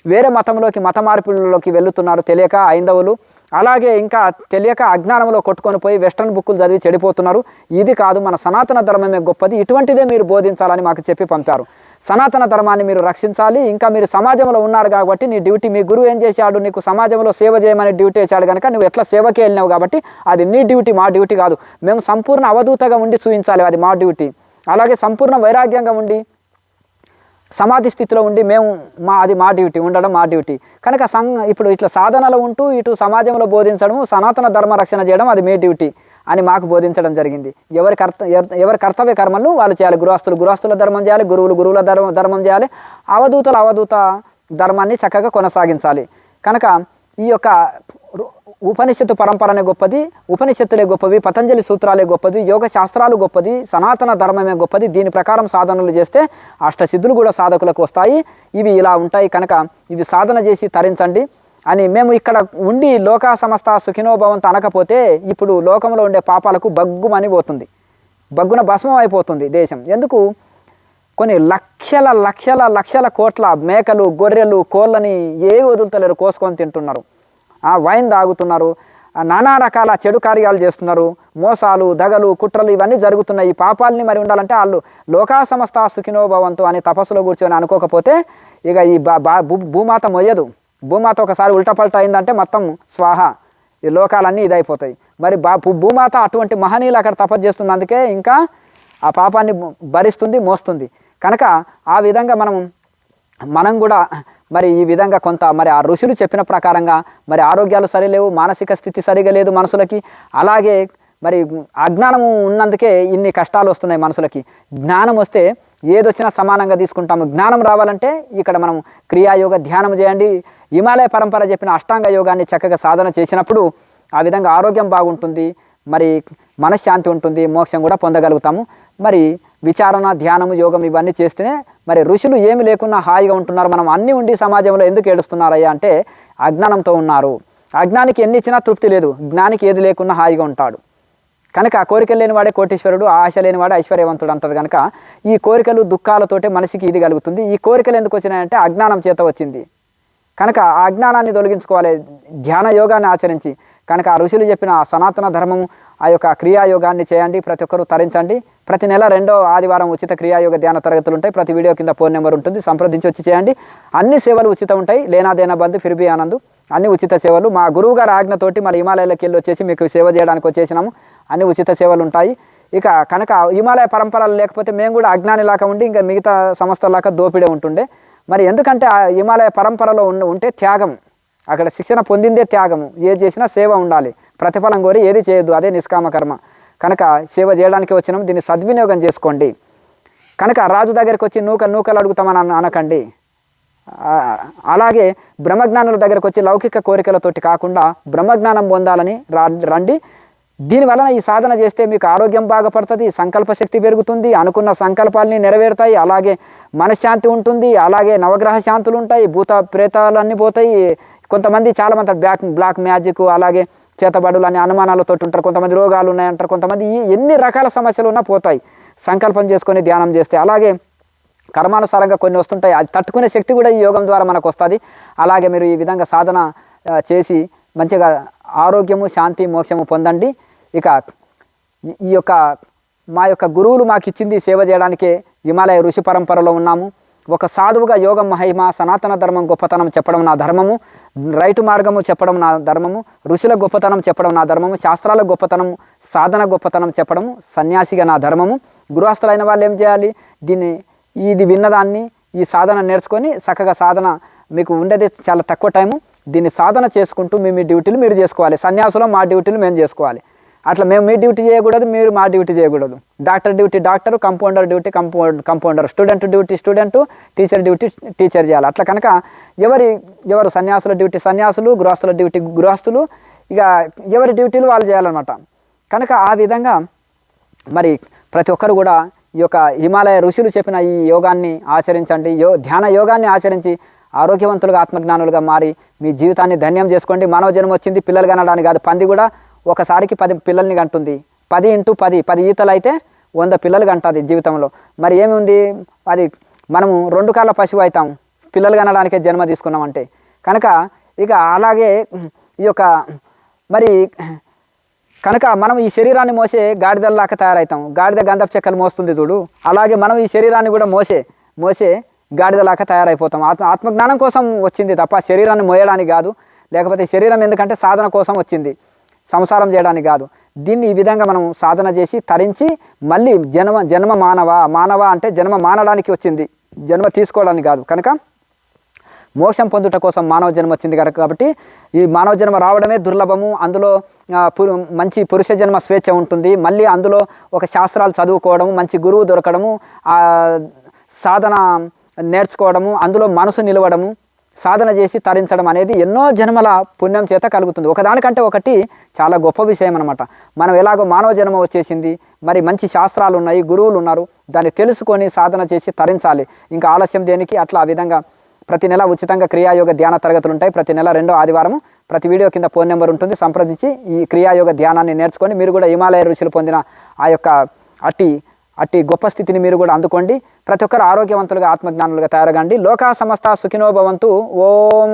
[SPEAKER 1] వేరే మతంలోకి మత మార్పులలోకి వెళుతున్నారు తెలియక హైందవులు. అలాగే ఇంకా తెలియక అజ్ఞానంలో కొట్టుకొని పోయి వెస్ట్రన్ బుక్కులు చదివి చెడిపోతున్నారు. ఇది కాదు, మన సనాతన ధర్మమే గొప్పది, ఇటువంటిదే మీరు బోధించాలని మాకు చెప్పి పంపారు. సనాతన ధర్మాన్ని మీరు రక్షించాలి. ఇంకా మీరు సమాజంలో ఉన్నారు కాబట్టి నీ డ్యూటీ, మీ గురువు ఏం చేశాడు, నీకు సమాజంలో సేవ చేయమని డ్యూటీ వేశాడు కనుక నువ్వు ఎట్లా సేవకి వెళ్ళినావు కాబట్టి అది నీ డ్యూటీ, మా డ్యూటీ కాదు. మేము సంపూర్ణ అవధూతగా ఉండి చూపించాలి, అది మా డ్యూటీ. అలాగే సంపూర్ణ వైరాగ్యంగా ఉండి సమాధి స్థితిలో ఉండి అది మా డ్యూటీ, ఉండడం మా డ్యూటీ. కనుక ఇప్పుడు ఇట్లా సాధనలో ఉంటూ ఇటు సమాజంలో బోధించడం, సనాతన ధర్మ రక్షణ చేయడం అది మీ డ్యూటీ అని మాకు బోధించడం జరిగింది. ఎవరి కర్తవ్య కర్మలను వాళ్ళు చేయాలి. గృహస్థుల ధర్మం చేయాలి, గురువుల ధర్మం చేయాలి, అవధూత ధర్మాన్ని చక్కగా కొనసాగించాలి. కనుక ఈ యొక్క ఉపనిషత్తు పరంపరనే గొప్పది, ఉపనిషత్తులే గొప్పవి, పతంజలి సూత్రాలే గొప్పది, యోగ శాస్త్రాలు గొప్పది, సనాతన ధర్మమే గొప్పది. దీని ప్రకారం సాధనలు చేస్తే అష్టసిద్ధులు కూడా సాధకులకు వస్తాయి. ఇవి ఇలా ఉంటాయి కనుక ఇవి సాధన చేసి తరించండి అని మేము ఇక్కడ ఉండి లోకా సమస్త సుఖినోభవంతో అనకపోతే ఇప్పుడు లోకంలో ఉండే పాపాలకు బగ్గుమని పోతుంది, బగ్గున భస్మం అయిపోతుంది దేశం. ఎందుకు? కొన్ని లక్షల కోట్ల మేకలు, గొర్రెలు, కోళ్ళని ఏవి వదులుతలేరు, కోసుకొని తింటున్నారు, వైన్ తాగుతున్నారు, నానా రకాల చెడు కార్యాలు చేస్తున్నారు, మోసాలు, దగలు, కుట్రలు ఇవన్నీ జరుగుతున్నాయి. ఈ పాపాలని మరి ఉండాలంటే వాళ్ళు లోకా సమస్త సుఖినోభవంతో అని తపస్సులో కూర్చొని అనుకోకపోతే ఇక ఈ భూమాత మొయ్యదు. భూమాత ఒకసారి ఉల్టపల్ట అయిందంటే మొత్తం స్వాహ, ఈ లోకాలన్నీ ఇదైపోతాయి. మరి భూమాత అటువంటి మహనీయులు అక్కడ తపస్సు చేస్తున్నందుకే ఇంకా ఆ పాపాన్ని భరిస్తుంది, మోస్తుంది. కనుక ఆ విధంగా మనం కూడా మరి ఈ విధంగా కొంత మరి ఆ ఋషులు చెప్పిన ప్రకారంగా మరి ఆరోగ్యాలు సరిలేవు, మానసిక స్థితి సరిగా లేదు మనుషులకి. అలాగే మరి అజ్ఞానము ఉన్నందుకే ఇన్ని కష్టాలు వస్తున్నాయి మనుషులకి. జ్ఞానం వస్తే ఏదొచ్చినా సమానంగా తీసుకుంటాము. జ్ఞానం రావాలంటే ఇక్కడ మనం క్రియాయోగ ధ్యానం చేయండి. హిమాలయ పరంపర చెప్పిన అష్టాంగ యోగాన్ని చక్కగా సాధన చేసినప్పుడు ఆ విధంగా ఆరోగ్యం బాగుంటుంది, మరి మనశ్శాంతి ఉంటుంది, మోక్షం కూడా పొందగలుగుతాము. మరి విచారణ, ధ్యానము, యోగం ఇవన్నీ చేస్తేనే మరి ఋషులు ఏమి లేకున్నా హాయిగా ఉంటున్నారు. మనం అన్నీ ఉండి సమాజంలో ఎందుకు ఏడుస్తున్నారయ్యా అంటే అజ్ఞానంతో ఉన్నారు. అజ్ఞానికి ఎన్ని ఇచ్చినా తృప్తి లేదు, జ్ఞానికి ఏది లేకున్నా హాయిగా ఉంటాడు. కనుక కోరికలు లేనివాడే కోటీశ్వరుడు, ఆశ లేనివాడే ఐశ్వర్యవంతుడు అంటారు. కనుక ఈ కోరికలు దుఃఖాలతోటే మనిషికి ఇది కలుగుతుంది. ఈ కోరికలు ఎందుకు వచ్చినాయంటే అజ్ఞానం చేత వచ్చింది. కనుక ఆ అజ్ఞానాన్ని తొలగించుకోవాలి ధ్యాన యోగాన్ని ఆచరించి. కనుక ఆ ఋషులు చెప్పిన సనాతన ధర్మము, ఆ యొక్క క్రియాయోగాన్ని చేయండి, ప్రతి ఒక్కరూ తరించండి. ప్రతి నెల 2వ ఆదివారం ఉచిత క్రియాయోగ ధ్యాన తరగతులు ఉంటాయి. ప్రతి వీడియో కింద ఫోన్ నెంబర్ ఉంటుంది, సంప్రదించి వచ్చి చేయండి. అన్ని సేవలు ఉచితం ఉంటాయి, లేనాదేనా బంధు ఫిర్బీ ఆనందు, అన్ని ఉచిత సేవలు. మా గురువు గారి ఆజ్ఞతోటి మన హిమాలయాలకు వెళ్ళి వచ్చేసి మీకు సేవ చేయడానికి వచ్చేసినాము. అన్ని ఉచిత సేవలు ఉంటాయి. ఇక కనుక హిమాలయ పరంపరలు లేకపోతే మేము కూడా అజ్ఞానిలాగా ఉండి ఇంకా మిగతా సంస్థలాగా దోపిడే ఉంటుండే. మరి ఎందుకంటే ఆ హిమాలయ పరంపరలో ఉంటే త్యాగం, అక్కడ శిక్షణ పొందిందే త్యాగము. ఏది చేసినా సేవ ఉండాలి, ప్రతిఫలం కోరి ఏది చేయొద్దు, అదే నిష్కామ కర్మ. కనుక సేవ చేయడానికి వచ్చినాము, దీన్ని సద్వినియోగం చేసుకోండి. కనుక రాజు దగ్గరికి వచ్చి నూకలు అడుగుతామని అనకండి. అలాగే బ్రహ్మజ్ఞానుల దగ్గరకు వచ్చి లౌకిక కోరికలతోటి కాకుండా బ్రహ్మజ్ఞానం పొందాలని రండి. దీనివలన ఈ సాధన చేస్తే మీకు ఆరోగ్యం బాగుపడుతుంది, సంకల్ప శక్తి పెరుగుతుంది, అనుకున్న సంకల్పాలని నెరవేరుతాయి, అలాగే మనశ్శాంతి ఉంటుంది, అలాగే నవగ్రహ శాంతులు ఉంటాయి, భూత ప్రేతాలన్నీ పోతాయి. కొంతమంది చాలామంది బ్లాక్ మ్యాజిక్, అలాగే చేతబడులు అనే అనుమానాలతో ఉంటారు, కొంతమంది రోగాలు ఉన్నాయంటారు, కొంతమంది ఎన్ని రకాల సమస్యలు ఉన్నా పోతాయి సంకల్పం చేసుకొని ధ్యానం చేస్తే. అలాగే కర్మానుసారంగా కొన్ని వస్తుంటాయి, అది తట్టుకునే శక్తి కూడా ఈ యోగం ద్వారా మనకు వస్తుంది. అలాగే మీరు ఈ విధంగా సాధన చేసి మంచిగా ఆరోగ్యము, శాంతి, మోక్షము పొందండి. ఇక ఈ యొక్క మా యొక్క గురువులు మాకు ఇచ్చింది సేవ చేయడానికే హిమాలయ ఋషి పరంపరలో ఉన్నాము. ఒక సాధువుగా యోగం మహిమ, సనాతన ధర్మం గొప్పతనం చెప్పడం నా ధర్మము, రైటు మార్గము చెప్పడం నా ధర్మము, ఋషుల గొప్పతనం చెప్పడం నా ధర్మము, శాస్త్రాల గొప్పతనం, సాధన గొప్పతనం చెప్పడం సన్యాసిగా నా ధర్మము. గృహస్థులైన వాళ్ళు ఏం చేయాలి? ఇది విన్నదాన్ని ఈ సాధన నేర్చుకొని చక్కగా సాధన, మీకు ఉండేది చాలా తక్కువ టైము, దీన్ని సాధన చేసుకుంటూ మీ డ్యూటీలు మీరు చేసుకోవాలి. సన్యాసులో మా డ్యూటీలు మేము చేసుకోవాలి. అట్లా మేము మీ డ్యూటీ చేయకూడదు, మీరు మా డ్యూటీ చేయకూడదు. Doctor duty doctor, compounder duty compounder, student duty student, teacher duty teacher చేయాలి. అట్లా కనుక ఎవరు సన్యాసుల డ్యూటీ సన్యాసులు, గృహస్థుల డ్యూటీ గృహస్థులు, ఇక ఎవరి డ్యూటీలు వాళ్ళు చేయాలన్నమాట. కనుక ఆ విధంగా మరి ప్రతి ఒక్కరు కూడా ఈ యొక్క హిమాలయ ఋషులు చెప్పిన ఈ యోగాన్ని ఆచరించండి. ధ్యాన యోగాన్ని ఆచరించి ఆరోగ్యవంతులుగా, ఆత్మజ్ఞానులుగా మారి మీ జీవితాన్ని ధన్యం చేసుకోండి. మానవ జన్మ వచ్చింది పిల్లలు కనడానికి కాదు. పంది కూడా ఒకసారికి 10 పిల్లల్ని కంటుంది. 10 ఈతలు అయితే 100 పిల్లలు కంటుంది జీవితంలో. మరి ఏమి ఉంది, అది మనము 2 కాళ్ళ పశువు అవుతాం పిల్లలు కనడానికే జన్మ తీసుకున్నామంటే. కనుక ఇక అలాగే ఈ యొక్క మరి కనుక మనం ఈ శరీరాన్ని మోసే గాడిదల్లాగా తయారవుతాం. గాడిద గంధపు చెక్కలు మోస్తుంది చూడు, అలాగే మనం ఈ శరీరాన్ని కూడా మోసే గాడిదలాగా తయారైపోతాం. ఆత్మజ్ఞానం కోసం వచ్చింది తప్ప శరీరాన్ని మోయడానికి కాదు. లేకపోతే శరీరం ఎందుకంటే సాధన కోసం వచ్చింది, సంసారం చేయడానికి కాదు. దీన్ని ఈ విధంగా మనం సాధన చేసి తరించి మళ్ళీ జన్మ మానవ అంటే జన్మ మానడానికి వచ్చింది, జన్మ తీసుకోవడానికి కాదు. కనుక మోక్షం పొందుట కోసం మానవ జన్మ వచ్చింది కాబట్టి ఈ మానవ జన్మ రావడమే దుర్లభము. అందులో మంచి పురుష జన్మ స్వేచ్ఛ ఉంటుంది. మళ్ళీ అందులో ఒక శాస్త్రాలు చదువుకోవడము, మంచి గురువు దొరకడము, సాధన నేర్చుకోవడము, అందులో మనసు నిలవడము, సాధన చేసి తరించడం అనేది ఎన్నో జన్మల పుణ్యం చేత కలుగుతుంది. ఒకదానికంటే ఒకటి చాలా గొప్ప విషయం అనమాట. మనం ఎలాగో మానవ జన్మ వచ్చేసింది, మరి మంచి శాస్త్రాలు ఉన్నాయి, గురువులు ఉన్నారు, దాన్ని తెలుసుకొని సాధన చేసి తరించాలి. ఇంకా ఆలస్యం దేనికి? అట్లా ఆ విధంగా ప్రతి నెల ఉచితంగా క్రియాయోగ ధ్యాన తరగతులు ఉంటాయి. ప్రతి నెల 2వ ఆదివారం ప్రతి వీడియో కింద ఫోన్ నెంబర్ ఉంటుంది, సంప్రదించి ఈ క్రియాయోగ ధ్యానాన్ని నేర్చుకొని మీరు కూడా హిమాలయ ఋషులు పొందిన ఆ యొక్క అట్టి గొప్ప స్థితిని మీరు కూడా అందుకోండి. ప్రతి ఒక్కరు ఆరోగ్యవంతులుగా ఆత్మజ్ఞానులుగా తయారగండి. లోకా సమస్త సుఖినో భవంతు. ఓం.